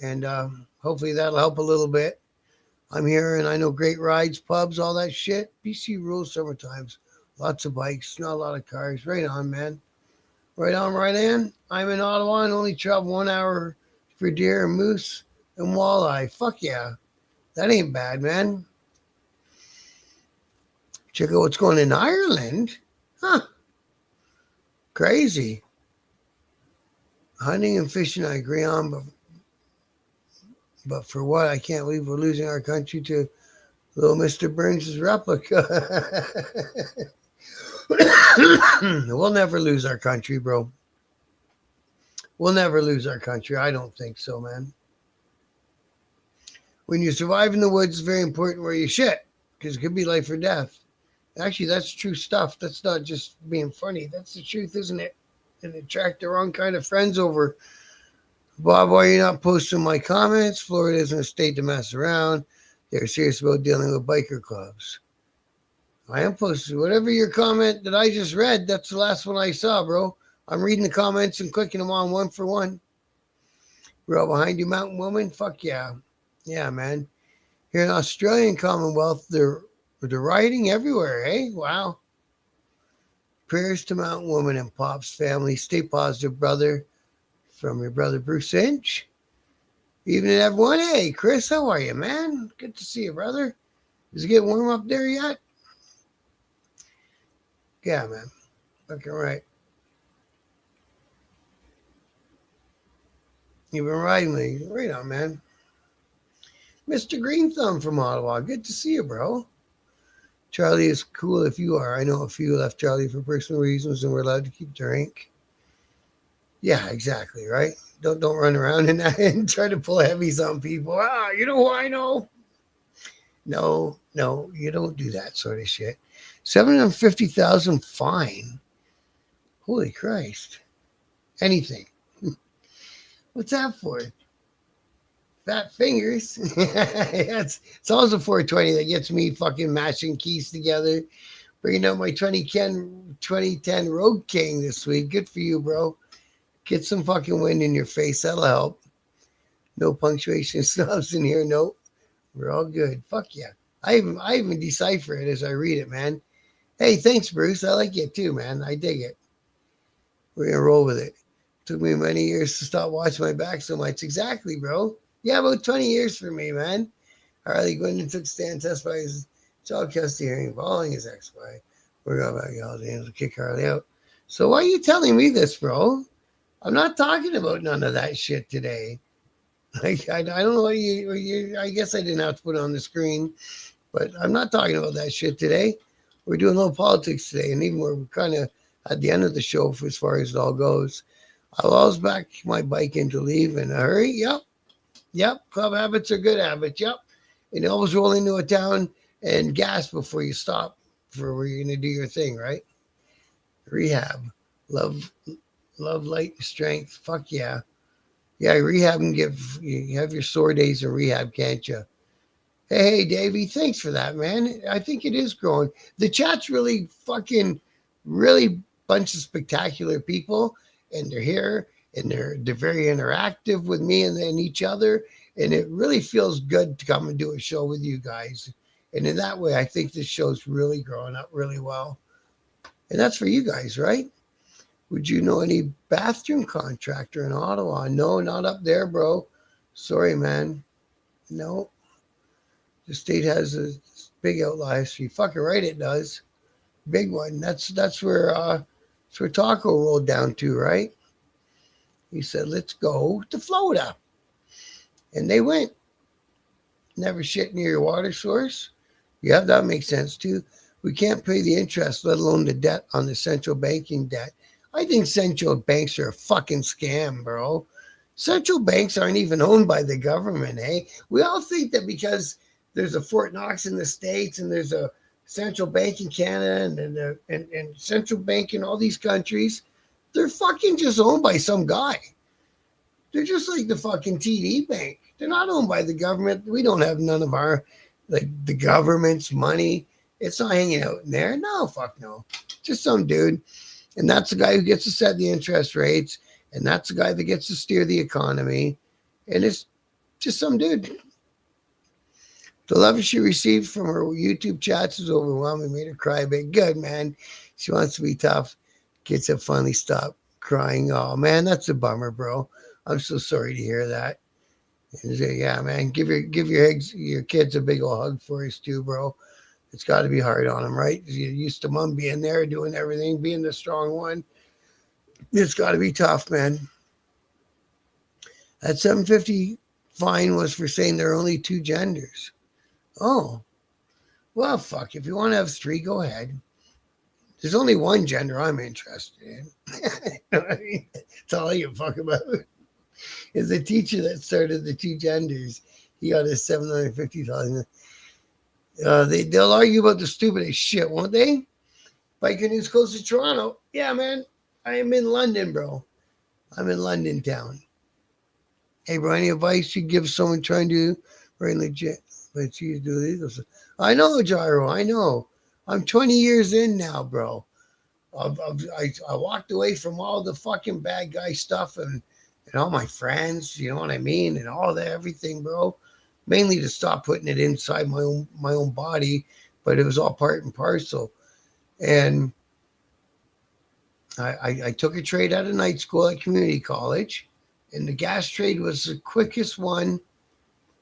And hopefully that'll help a little bit. I'm here and I know great rides, pubs, all that shit. BC rules summertimes. Lots of bikes, not a lot of cars. Right on, man. Right on, right on. I'm in Ottawa and only travel 1 hour for deer and moose and walleye. Fuck yeah. That ain't bad, man. Check out what's going on in Ireland. Huh. Crazy. Hunting and fishing I agree on, but for what? I can't believe we're losing our country to little Mr. Burns' replica. We'll never lose our country, bro. We'll never lose our country. I don't think so, man. When you survive in the woods, it's very important where you shit, because it could be life or death. Actually, that's true stuff. That's not just being funny. That's the truth, isn't it? And attract the wrong kind of friends over. Bob, why are you not posting my comments? Florida isn't a state to mess around. They're serious about dealing with biker clubs. I am posting whatever your comment that I just read. That's the last one I saw, bro. I'm reading the comments and clicking them on one for one. We're all behind you, Mountain Woman. Fuck yeah. Yeah, man. Here in Australian Commonwealth, they're rioting everywhere, eh? Wow. Prayers to Mountain Woman and Pop's family. Stay positive, brother. From your brother, Bruce Inch. Evening, everyone. Hey, Chris, how are you, man? Good to see you, brother. Is it getting warm up there yet? Yeah, man. Looking right. You've been riding me. Right on, man. Mr. Green Thumb from Ottawa. Good to see you, bro. Charlie is cool if you are. I know a few left Charlie for personal reasons and we're allowed to keep the rank. Yeah, exactly, right? Don't run around and try to pull heavies on people. Ah, you know who I know? No, you don't do that sort of shit. 750,000 fine. Holy Christ. Anything. What's that for? Fat fingers. It's always a 420 that gets me fucking mashing keys together. Bringing out my 2010 Road King this week. Good for you, bro. Get some fucking wind in your face. That'll help. No punctuation stops in here. Nope. We're all good. Fuck yeah. I even decipher it as I read it, man. Hey, thanks, Bruce. I like it too, man. I dig it. We're going to roll with it. Took me many years to stop watching my back so much. Exactly, bro. Yeah, about 20 years for me, man. Harley Quinn took Stan test by his child custody hearing following his ex-wife. We're going back all the to kick Harley out. So why are you telling me this, bro? I'm not talking about none of that shit today. I don't know what you I guess I didn't have to put it on the screen, but I'm not talking about that shit today. We're doing a little politics today, and even we're kind of at the end of the show for as far as it all goes. I'll always back my bike in to leave in a hurry. Yep. Club habits are good habits. Yep. And always roll into a town and gas before you stop for where you're going to do your thing, right? Rehab. Love, light, and strength. Fuck yeah. Yeah, rehab and you have your sore days in rehab, can't you? Hey, Davey, thanks for that, man. I think it is growing. The chat's really bunch of spectacular people, and they're here, and they're very interactive with me and each other, and it really feels good to come and do a show with you guys. And in that way, I think this show's really growing up really well. And that's for you guys, right? Would you know any bathroom contractor in Ottawa? No, not up there, bro. Sorry, man. No. The state has a big outlier fee. Fucking right it does. Big one. That's where Taco rolled down to, right? He said, let's go to Florida. And they went. Never shit near your water source. Yeah, that makes sense too. We can't pay the interest, let alone the debt on the central banking debt. I think central banks are a fucking scam, bro. Central banks aren't even owned by the government, eh? We all think that because there's a Fort Knox in the States and there's a central bank in Canada and central bank in all these countries, they're fucking just owned by some guy. They're just like the fucking TD Bank. They're not owned by the government. We don't have none of our, the government's money. It's not hanging out in there. No, fuck no. Just some dude. And that's the guy who gets to set the interest rates. And that's the guy that gets to steer the economy. And it's just some dude. The love she received from her YouTube chats is overwhelming. Made her cry big. Good, man. She wants to be tough. Kids have finally stopped crying. Oh, man, that's a bummer, bro. I'm so sorry to hear that. And say, yeah, man, give your kids a big old hug for us too, bro. It's got to be hard on them, right? You're used to mom being there, doing everything, being the strong one. It's got to be tough, man. That 750 fine was for saying there are only two genders. Oh, well, fuck. If you want to have three, go ahead. There's only one gender I'm interested in. You know what I mean? That's all I give a fuck about. Is the teacher that started the two genders. He got his 750,000. They'll argue about the stupidest shit, won't they? Biker News Coast to Toronto. Yeah, man. I am in London, bro. I'm in London town. Hey, bro, any advice you give someone trying to do very legit? But you do legal stuff. I know, Gyro. I know. I'm 20 years in now, bro. I walked away from all the fucking bad guy stuff and all my friends, you know what I mean, and all that everything, bro. Mainly to stop putting it inside my own body, but it was all part and parcel. And I took a trade out of night school at community college, and the gas trade was the quickest one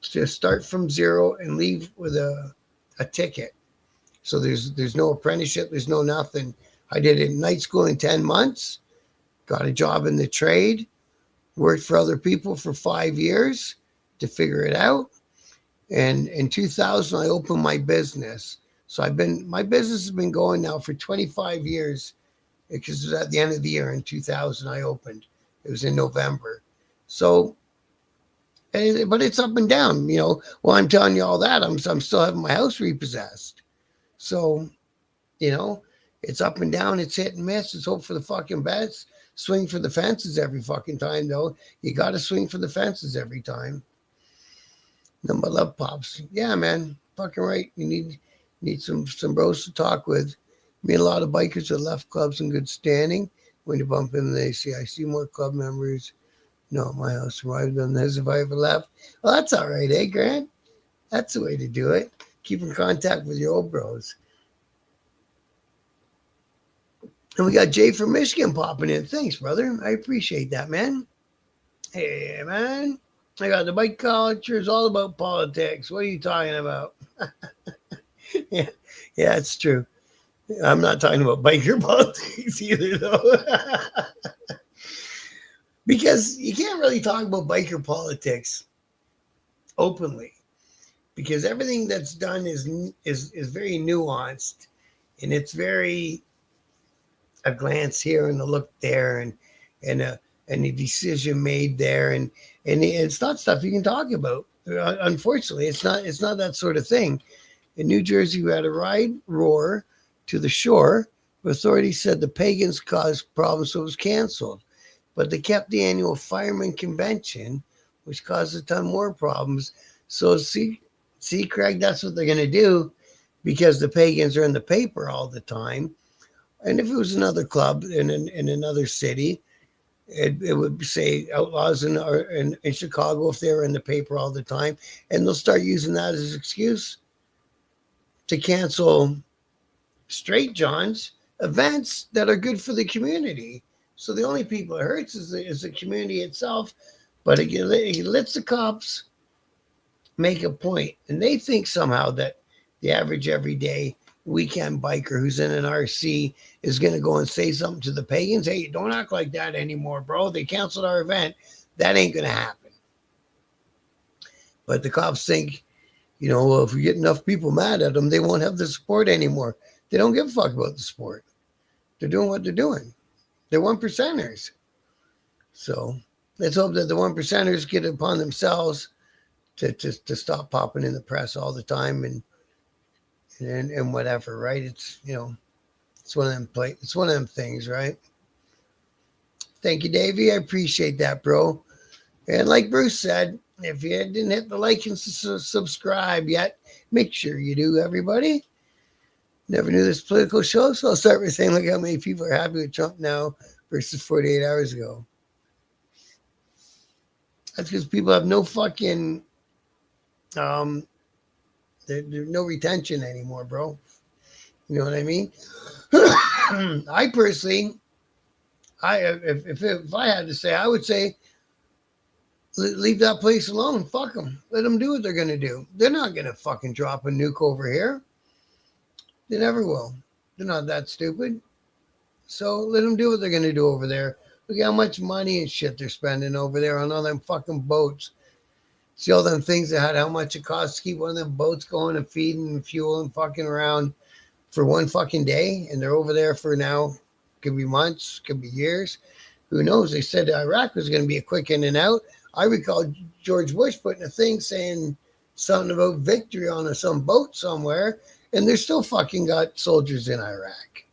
to start from zero and leave with a ticket. So there's no apprenticeship, there's no nothing. I did it in night school in 10 months, got a job in the trade, worked for other people for 5 years to figure it out. And in 2000, I opened my business. So my business has been going now for 25 years because it was at the end of the year in 2000 I opened. It was in November. So, but it's up and down, you know. While I'm telling you all that, I'm still having my house repossessed. So, you know, it's up and down. It's hit and miss. It's hope for the fucking best. Swing for the fences every fucking time, though. You got to swing for the fences every time. Number love pops. Yeah, man. Fucking right. You need some bros to talk with. Me and a lot of bikers that left clubs in good standing. When you bump into them, they say, I see more club members. No, my house survived them as if I ever left. Well, that's all right, eh, Grant? That's the way to do it. Keep in contact with your old bros. And we got Jay from Michigan popping in. Thanks, brother. I appreciate that, man. Hey, man. I got the bike culture. It's all about politics. What are you talking about? yeah, it's true. I'm not talking about biker politics either, though. Because you can't really talk about biker politics openly. Because everything that's done is very nuanced. And it's very a glance here and a look there and a decision made there. And it's not stuff you can talk about. Unfortunately, it's not that sort of thing. In New Jersey, we had a ride roar to the shore. Authorities said the pagans caused problems, so it was canceled. But they kept the annual fireman convention, which caused a ton more problems. So see, Craig, that's what they're going to do because the pagans are in the paper all the time. And if it was another club in another city, it would say outlaws in Chicago if they were in the paper all the time. And they'll start using that as an excuse to cancel straight John's events that are good for the community. So the only people it hurts is the community itself. But it lets the cops make a point. And they think somehow that the average everyday weekend biker who's in an RC is going to go and say something to the pagans. Hey, don't act like that anymore, bro. They canceled our event. That ain't going to happen. But the cops think, you know, well, if we get enough people mad at them, they won't have the support anymore. They don't give a fuck about the sport. They're doing what they're doing. They're one percenters. So let's hope that the one percenters get it upon themselves to stop popping in the press all the time and whatever, right? It's, you know, it's one of them things, right? Thank you, Davey. I appreciate that, bro. And like Bruce said, if you didn't hit the like and subscribe yet, make sure you do, everybody. Never knew this political show, so I'll start by saying, look how many people are happy with Trump now versus 48 hours ago. That's because people have no fucking, there's no retention anymore, bro. You know what I mean? I personally, if I had to say, I would say, leave that place alone. Fuck them. Let them do what they're going to do. They're not going to fucking drop a nuke over here. They never will. They're not that stupid. So let them do what they're going to do over there. Look at how much money and shit they're spending over there on all them fucking boats. See all them things that had how much it costs to keep one of them boats going and feeding and fuel and fucking around for one fucking day. And they're over there for now, could be months, could be years. Who knows? They said Iraq was going to be a quick in and out. I recall George Bush putting a thing saying something about victory on some boat somewhere. And they're still fucking got soldiers in Iraq.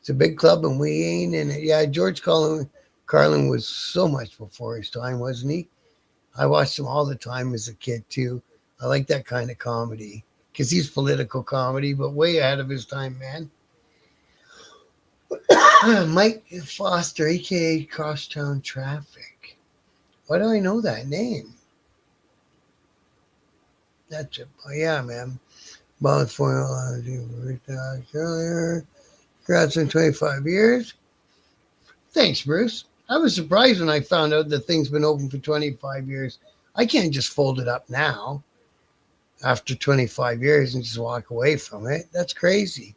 It's a big club and we ain't in it. Yeah, George Carlin was so much before his time, wasn't he? I watched him all the time as a kid too. I like that kind of comedy because he's political comedy, but way ahead of his time, man. Mike Foster, aka Crosstown Traffic. Why do I know that name? That's it. Oh, yeah, man. Bonds formula earlier. Congrats on 25 years. Thanks, Bruce. I was surprised when I found out that thing's been open for 25 years. I can't just fold it up now after 25 years and just walk away from it. That's crazy.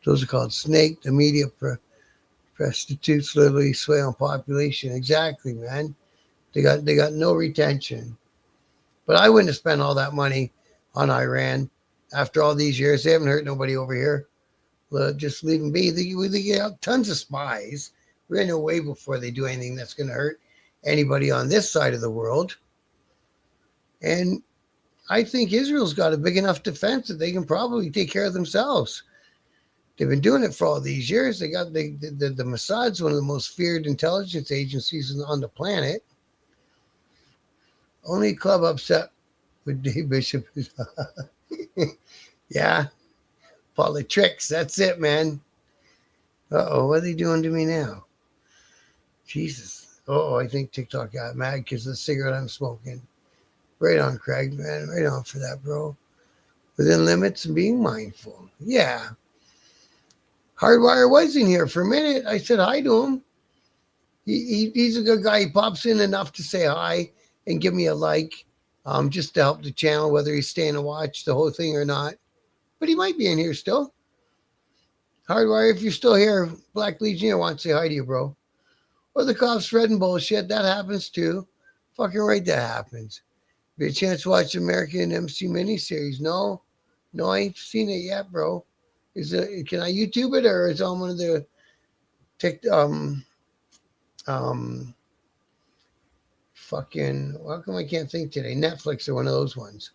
Those are called snake. The media prostitutes literally sway on population. Exactly, man. They got no retention. But I wouldn't have spent all that money on Iran after all these years. They haven't hurt nobody over here. Just leave them be. They have tons of spies. We're in a way before they do anything that's going to hurt anybody on this side of the world. And I think Israel's got a big enough defense that they can probably take care of themselves. They've been doing it for all these years. They got the Mossad's one of the most feared intelligence agencies on the planet. Only club upset with Dave Bishop is yeah, politics. That's it, man. Uh-oh, what are they doing to me now? Jesus. Oh, I think TikTok got mad because of the cigarette I'm smoking. Right on, Craig, man. Right on for that, bro. Within limits and being mindful. Yeah. Hardwire was in here for a minute. I said hi to him. He's a good guy. He pops in enough to say hi and give me a like, just to help the channel, whether he's staying to watch the whole thing or not. But he might be in here still. Hardwire, if you're still here, Black Legionnaire wants to say hi to you, bro. Or the cops spreading bullshit. That happens too. Fucking right, that happens. Be a chance to watch American MC miniseries. No, I ain't seen it yet, bro. Can I YouTube it or is it on one of the fucking, how come I can't think today? Netflix or one of those ones.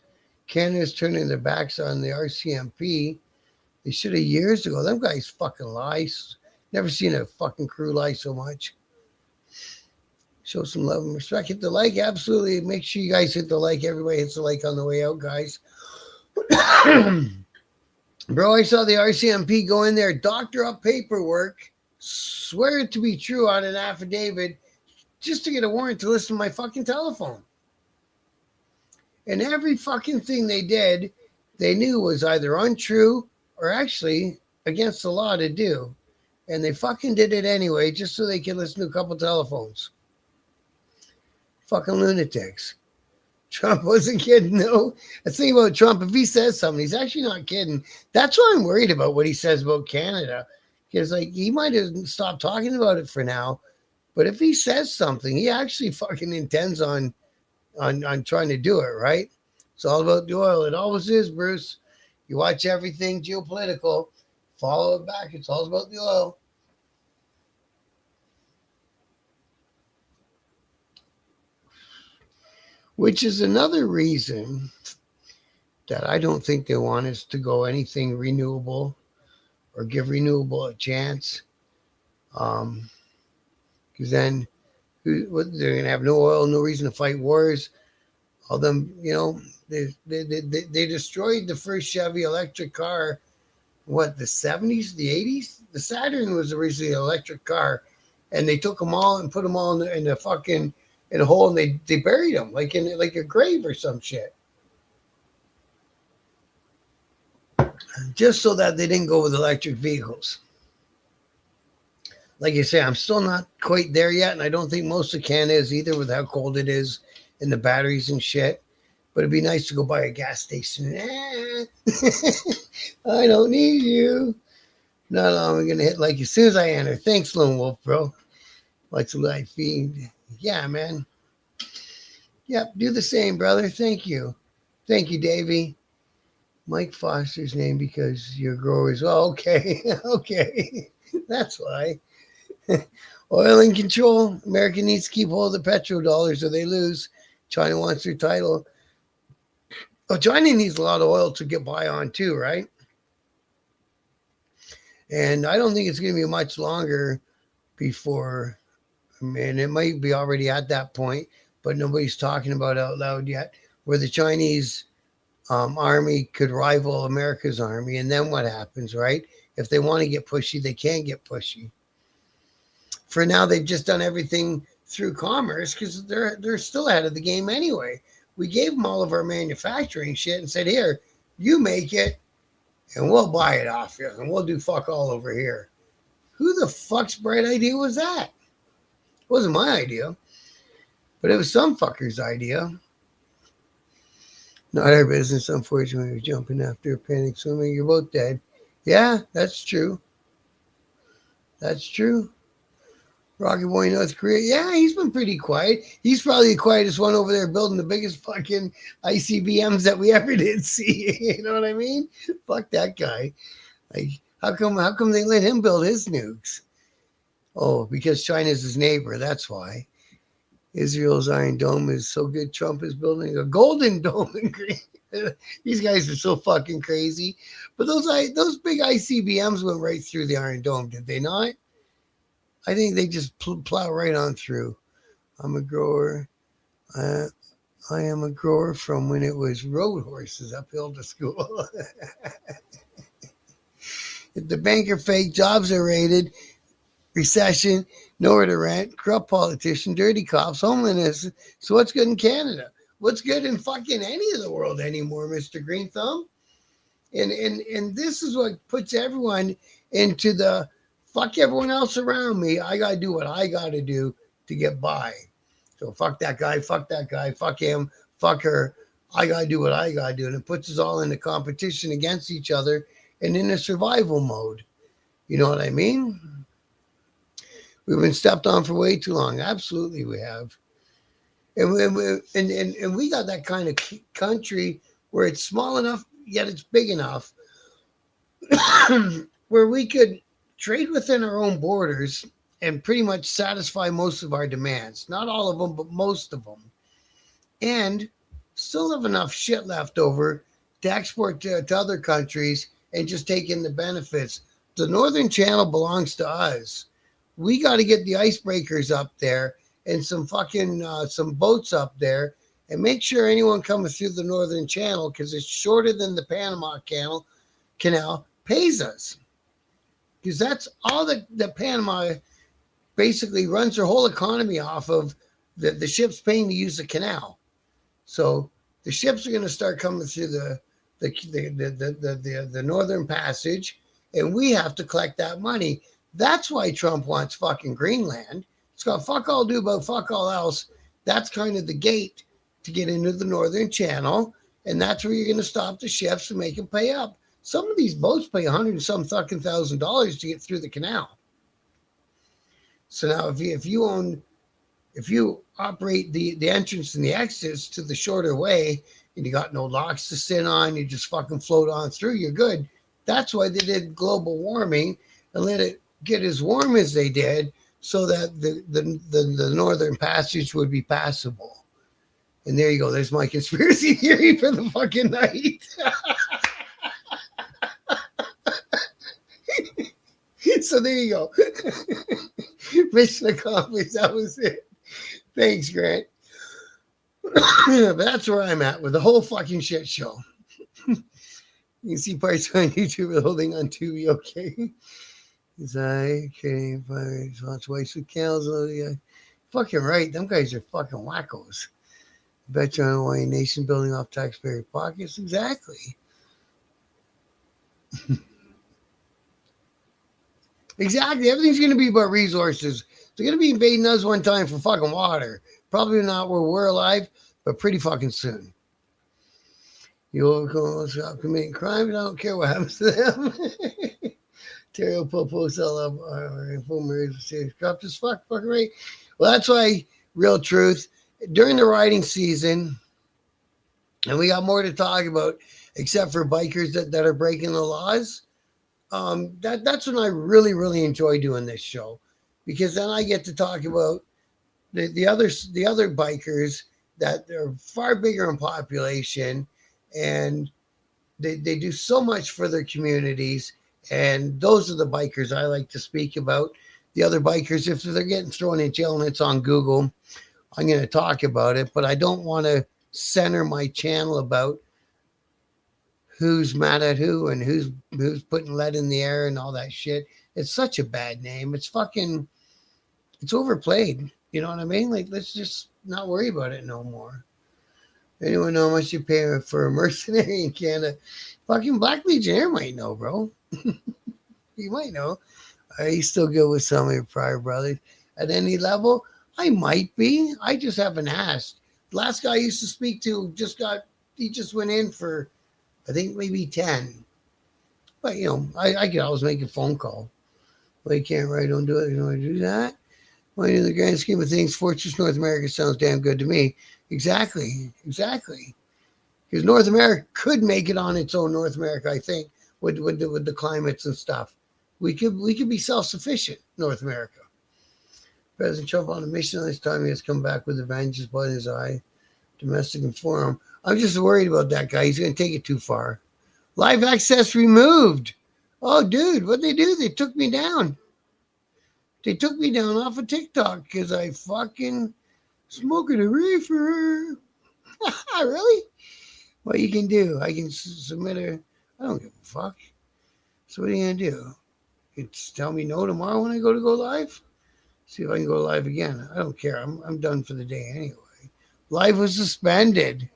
Canada's turning their backs on the RCMP. They should have years ago. Them guys fucking lie. Never seen a fucking crew lie so much. Show some love and respect. Hit the like. Absolutely. Make sure you guys hit the like. Everybody hits the like on the way out, guys. Bro, I saw the RCMP go in there, doctor up paperwork, swear it to be true on an affidavit just to get a warrant to listen to my fucking telephone. And every fucking thing they did, they knew was either untrue or actually against the law to do. And they fucking did it anyway just so they could listen to a couple telephones. Fucking lunatics. Trump wasn't kidding, though. The thing about Trump, if he says something, he's actually not kidding. That's why I'm worried about what he says about Canada. Because, like, he might have stopped talking about it for now. But if he says something, he actually fucking intends on trying to do it, right? It's all about the oil. It always is, Bruce. You watch everything geopolitical, follow it back. It's all about the oil. Which is another reason that I don't think they want us to go anything renewable or give renewable a chance. Because then they're going to have no oil, no reason to fight wars. All them, you know, they destroyed the first Chevy electric car, what, the 70s, the 80s? The Saturn was originally an electric car, and they took them all and put them all in the fucking... in a hole, and they buried them like in like a grave or some shit, just so that they didn't go with electric vehicles. Like you say, I'm still not quite there yet, and I don't think most of Canada is either with how cold it is and the batteries and shit. But it'd be nice to go by a gas station. I don't need you. No, I'm gonna hit like as soon as I enter. Thanks, Lone Wolf, bro. What's life feed? Yeah, man. Yep, do the same, brother. Thank you. Thank you, Davey. Mike Foster's name because your growers. Oh, okay. Okay. That's why. Oil in control. America needs to keep hold of the petrodollars or they lose. China wants their title. Oh, China needs a lot of oil to get by on too, right? And I don't think it's going to be much longer before, I mean, it might be already at that point, but nobody's talking about out loud yet, where the Chinese army could rival America's army. And then what happens, right? If they want to get pushy, they can get pushy. For now, they've just done everything through commerce because they're still ahead of the game anyway. We gave them all of our manufacturing shit and said, here, you make it and we'll buy it off you and we'll do fuck all over here. Who the fuck's bright idea was that? It wasn't my idea, but it was some fucker's idea. Not our business, unfortunately. We're jumping after a panic swimming. You're both dead. Yeah, that's true. That's true. Rocky Boy, North Korea. Yeah, he's been pretty quiet. He's probably the quietest one over there building the biggest fucking ICBMs that we ever did see. You know what I mean? Fuck that guy. Like, how come they let him build his nukes? Oh, because China's his neighbor. That's why. Israel's Iron Dome is so good. Trump is building a golden dome in green. These guys are so fucking crazy. But those big ICBMs went right through the Iron Dome, did they not? I think they just plow right on through. I'm a grower. I am a grower from when it was road horses uphill to school. The banker fake, jobs are raided, recession, nowhere to rent, corrupt politician, dirty cops, homelessness. So what's good in Canada? What's good in fucking any of the world anymore, Mr. Green Thumb? And this is what puts everyone into the fuck everyone else around me. I got to do what I got to do to get by. So fuck that guy, fuck him, fuck her. I got to do what I got to do. And it puts us all in a competition against each other and in a survival mode. You know what I mean? We've been stepped on for way too long. Absolutely we have. And we got that kind of country where it's small enough, yet it's big enough where we could trade within our own borders and pretty much satisfy most of our demands. Not all of them, but most of them. And still have enough shit left over to export to other countries and just take in the benefits. The Northern Channel belongs to us. We got to get the icebreakers up there and some fucking some boats up there and make sure anyone coming through the Northern Channel, because it's shorter than the Panama Canal, pays us. Because that's all that Panama basically runs their whole economy off of, the ships paying to use the canal. So the ships are going to start coming through the Northern Passage, and we have to collect that money. That's why Trump wants fucking Greenland. It's got fuck all do about fuck all else. That's kind of the gate to get into the Northern Channel, and that's where you're going to stop the ships and make them pay up. Some of these boats pay $100 and some fucking $1,000 to get through the canal. So now if you operate the entrance and the exits to the shorter way and you got no locks to sit on, you just fucking float on through, you're good. That's why they did global warming and let it get as warm as they did so that the Northern Passage would be passable. And there you go. There's my conspiracy theory for the fucking night. So there you go. Mission accomplished. That was it. Thanks, Grant. But that's where I'm at with the whole fucking shit show. You can see parts on YouTube of holding on Tubi, okay? Is I can't find response waste with cows. Oh, yeah. Fucking right. Them guys are fucking wackos. Bet you on Hawaiian nation building off taxpayer pockets. Exactly. Exactly. Everything's going to be about resources. They're going to be invading us one time for fucking water. Probably not where we're alive, but pretty fucking soon. You overcome stop committing crimes. I don't care what happens to them. Terrio posts all up informers serious corrupt as fucking right. Well, that's why real truth during the riding season, and we got more to talk about, except for bikers that are breaking the laws. That's when I really enjoy doing this show, because then I get to talk about the other bikers that are far bigger in population, and they do so much for their communities, and those are the bikers I like to speak about. The other bikers, if they're getting thrown in jail and it's on Google, I'm going to talk about it, but I don't want to center my channel about who's mad at who and who's putting lead in the air and all that shit. It's such a bad name. It's overplayed. You know what I mean? Like, let's just not worry about it no more. Anyone know how much you pay for a mercenary in Canada? Fucking Black Legionnaire might know, bro. You might know. Are you still good with some of your prior brothers? At any level? I might be. I just haven't asked. The last guy I used to speak to he just went in for, I think, maybe 10. But, I could always make a phone call. Well, you can't write, don't do it. You know how to do that? Well, in the grand scheme of things, Fortress North America sounds damn good to me. Exactly. Because North America could make it on its own. North America, I think, with the climates and stuff, we could be self-sufficient. North America. President Trump on a mission this time. He has come back with a vengeance blood in his eye. Domestic and foreign. I'm just worried about that guy. He's going to take it too far. Live access removed. Oh, dude, what'd they do? They took me down. They took me down off of TikTok because I fucking smoking a reefer. Really? What you can do? I can submit I don't give a fuck. So what are you gonna do? It's tell me no tomorrow when I go live. See if I can go live again. I don't care. I'm done for the day anyway. Live was suspended.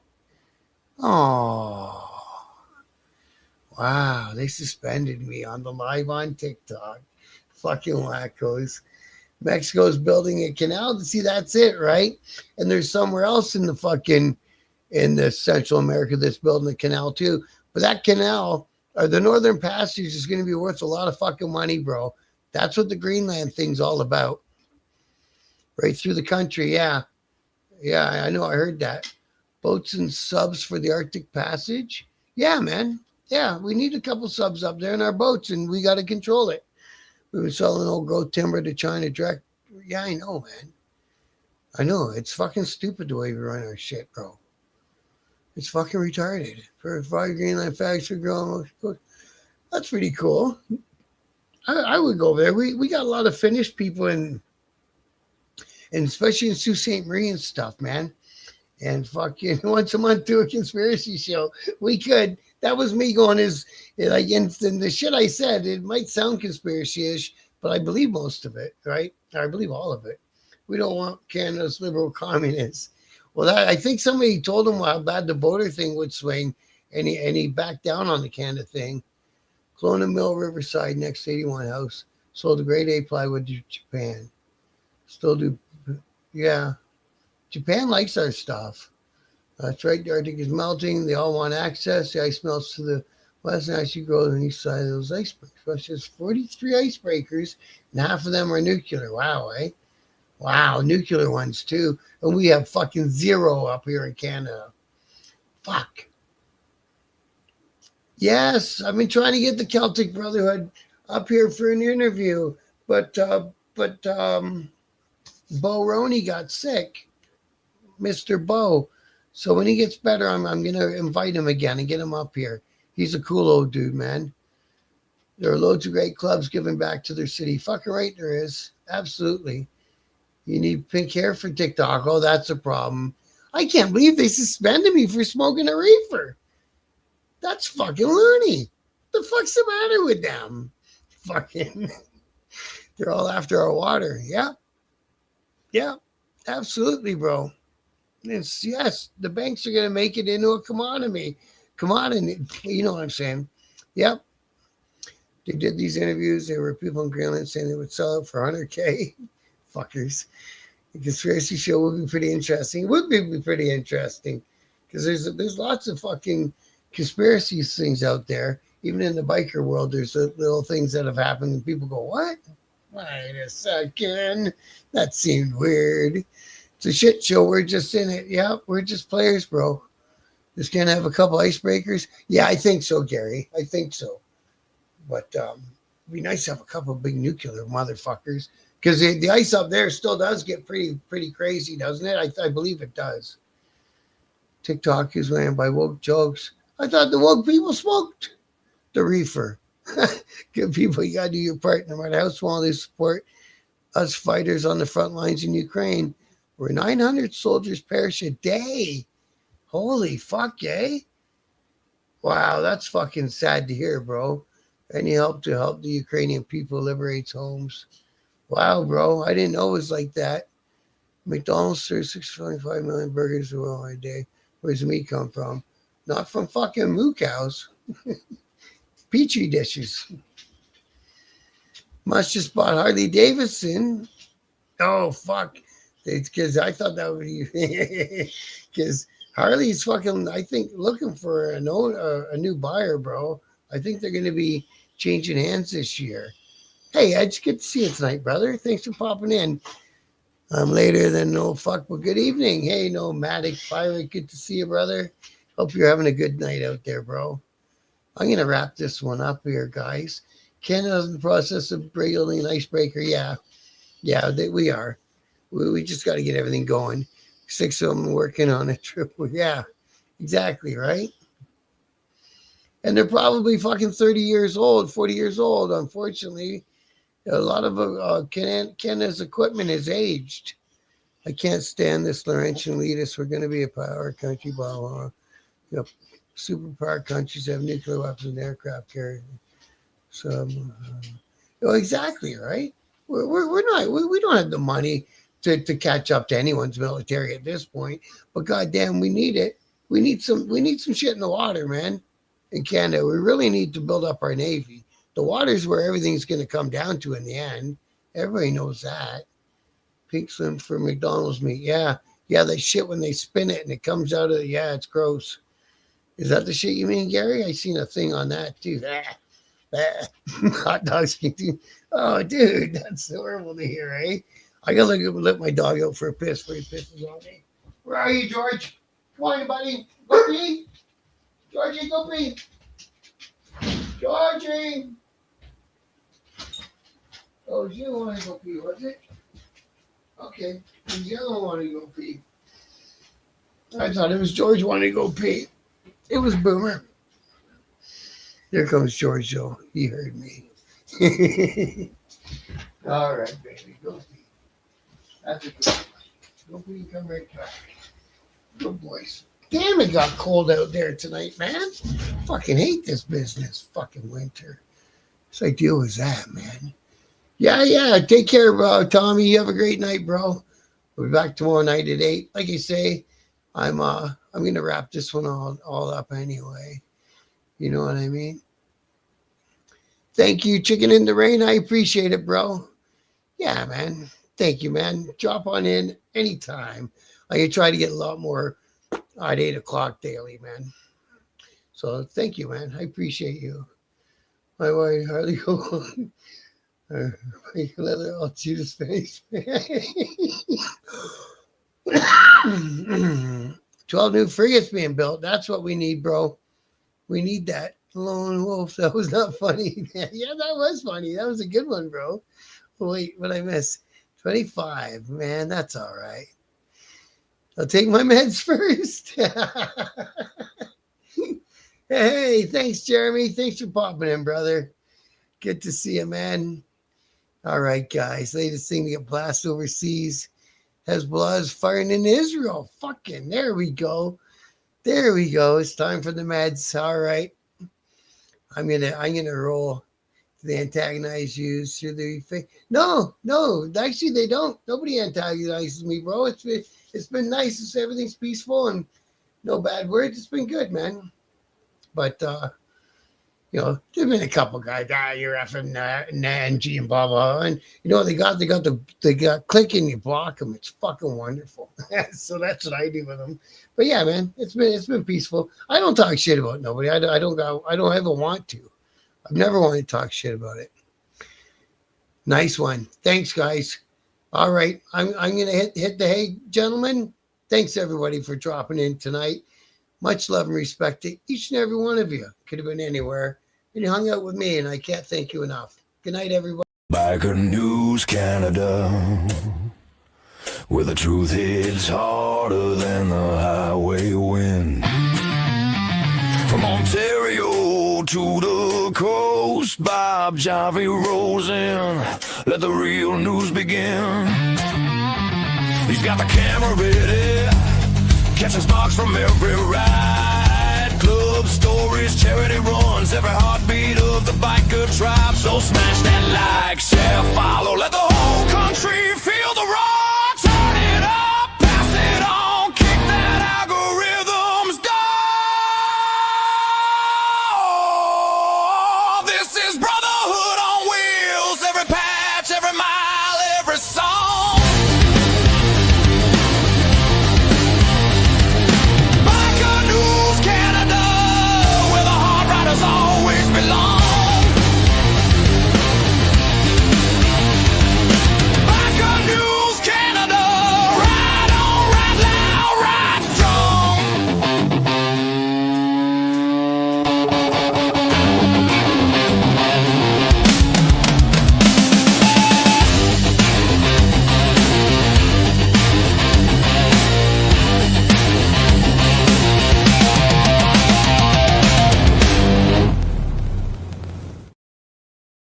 Oh, wow! They suspended me on the live on TikTok. Fucking wackos. Mexico's building a canal. See, that's it, right? And there's somewhere else in the Central America that's building a canal too. But that canal, or the Northern Passage, is going to be worth a lot of fucking money, bro. That's what the Greenland thing's all about. Right through the country, yeah. Yeah, I know, I heard that. Boats and subs for the Arctic Passage? Yeah, man. Yeah, we need a couple subs up there in our boats, and we got to control it. We were selling old growth timber to China direct. Yeah, I know, man. I know. It's fucking stupid the way we run our shit, bro. It's fucking retarded. For 5 Greenland fags for growing. That's pretty cool. I would go there. We got a lot of Finnish people and especially in Sault Ste. Marie and stuff, man. And fucking once a month do a conspiracy show. We could. That was me going like in the shit I said. It might sound conspiracy-ish, but I believe most of it, right? I believe all of it. We don't want Canada's liberal communists. Well, I think somebody told him how bad the border thing would swing, and he backed down on the Canada thing. Kelowna Mill, Riverside, next 81 house. Sold the grade A plywood to Japan. Still do, yeah. Japan likes our stuff. That's right, the Arctic is melting. They all want access. The ice melts to the west and actually grows on each side of those icebreakers. Russia's 43 icebreakers, and half of them are nuclear. Wow, eh? Wow, nuclear ones too. And we have fucking 0 up here in Canada. Fuck. Yes, I've been trying to get the Celtic Brotherhood up here for an interview, but Bo Roney got sick, Mr. Bo. So when he gets better, I'm going to invite him again and get him up here. He's a cool old dude, man. There are loads of great clubs giving back to their city. Fucking right there is. Absolutely. You need pink hair for TikTok. Oh, that's a problem. I can't believe they suspended me for smoking a reefer. That's fucking loony. What the fuck's the matter with them? Fucking, they're all after our water. Yeah. Yeah, absolutely, bro. Yes, the banks are going to make it into a commodity. You know what I'm saying? Yep. They did these interviews. There were people in Greenland saying they would sell it for 100K. Fuckers. The conspiracy show would be pretty interesting. It would be pretty interesting because there's lots of fucking conspiracy things out there. Even in the biker world, there's little things that have happened, and people go, "What? Wait a second, that seemed weird." It's a shit show. We're just in it. Yeah, we're just players, bro. Just gonna have a couple icebreakers. Yeah, I think so, Gary. I think so. But it'd be nice to have a couple of big nuclear motherfuckers because the ice up there still does get pretty crazy, doesn't it? I believe it does. TikTok is ran by woke jokes. I thought the woke people smoked the reefer. Good people, you gotta do your part, no matter how small they support us fighters on the front lines in Ukraine. Where 900 soldiers perish a day. Holy fuck, eh? Wow, that's fucking sad to hear, bro. Any help to help the Ukrainian people liberate homes? Wow, bro, I didn't know it was like that. McDonald's serves 6.5 million burgers a day. Where's the meat come from? Not from fucking moo cows. Petri dishes. Must just bought Harley Davidson. Oh, fuck. Because I thought that would be... Because Harley's fucking, I think, looking for a new buyer, bro. I think they're going to be changing hands this year. Hey, it's good to see you tonight, brother. Thanks for popping in. I'm later than no fuck, but good evening. Hey, Nomadic Pirate, good to see you, brother. Hope you're having a good night out there, bro. I'm going to wrap this one up here, guys. Canada's in the process of building an icebreaker. Yeah, we are. We just got to get everything going. 6 of them working on a triple. Yeah, exactly, right? And they're probably fucking 30 years old, 40 years old, unfortunately. A lot of Canada's equipment is aged. I can't stand this Laurentian elitist. We're going to be a power country, blah, blah, blah. Yep. Superpower countries have nuclear weapons and aircraft carriers. So, exactly, right? We're not, we don't have the money to catch up to anyone's military at this point. But goddamn, we need it. We need some shit in the water, man. In Canada, we really need to build up our Navy. The water's where everything's going to come down to in the end. Everybody knows that. Pink Slim for McDonald's meat. Yeah, they shit when they spin it and it comes out of it's gross. Is that the shit you mean, Gary? I seen a thing on that too. Hot dogs. Oh, dude, that's horrible to hear, eh? I gotta let my dog out for a piss before he pisses on me. Where are you, George? Come on, buddy. Go pee. Georgie, go pee. Georgie. Oh, you don't want to go pee, was it? Okay. And the other one wanted to go pee. I thought it was George wanting to go pee. It was Boomer. Here comes George, Joe. He heard me. All right, baby. Go pee. That's a good one. Go pee and come right back. Good boys. Damn, it got cold out there tonight, man. Fucking hate this business. Fucking winter. What's idea was that, man? Yeah. Take care, bro. Tommy, you have a great night, bro. We'll be back tomorrow night at 8. Like I say, I'm gonna wrap this one all up anyway. You know what I mean? Thank you, Chicken in the Rain. I appreciate it, bro. Yeah, man. Thank you, man. Drop on in anytime. I can try to get a lot more at 8 o'clock daily, man. So thank you, man. I appreciate you. My wife hardly go on. I'll shoot his face. 12 new frigates being built. That's what we need, bro. We need that. Lone Wolf. That was not funny. Yeah, that was funny. That was a good one, bro. Wait, what I miss? 25. Man, that's all right. I'll take my meds first. Hey, thanks, Jeremy. Thanks for popping in, brother. Good to see you, man. All right, guys. Latest thing to get blasted overseas. Hezbollah is firing in Israel. Fucking, there we go. There we go. It's time for the meds. All right. I'm gonna roll. They antagonize you through the face. No, actually they don't. Nobody antagonizes me, bro. It's been nice. Everything's peaceful and no bad words. It's been good, man. But there's been a couple guys, you're effing Nanji and blah blah, and they got click and you block them. It's fucking wonderful. So that's what I do with them. But yeah, man, it's been peaceful. I don't talk shit about nobody. I don't ever want to. I've never wanted to talk shit about it. Nice one. Thanks, guys. All right, I'm gonna hit the hay, gentlemen. Thanks everybody for dropping in tonight. Much love and respect to each and every one of you. Could have been anywhere. And you hung out with me, and I can't thank you enough. Good night, everybody. Biker News Canada, where the truth hits harder than the highway wind. From Ontario to the coast, Bob Javi rolls in. Let the real news begin. He's got the camera ready, catching sparks from every ride. Club stories, charity runs, every heartbeat of the biker tribe. So smash that like, share, follow, let the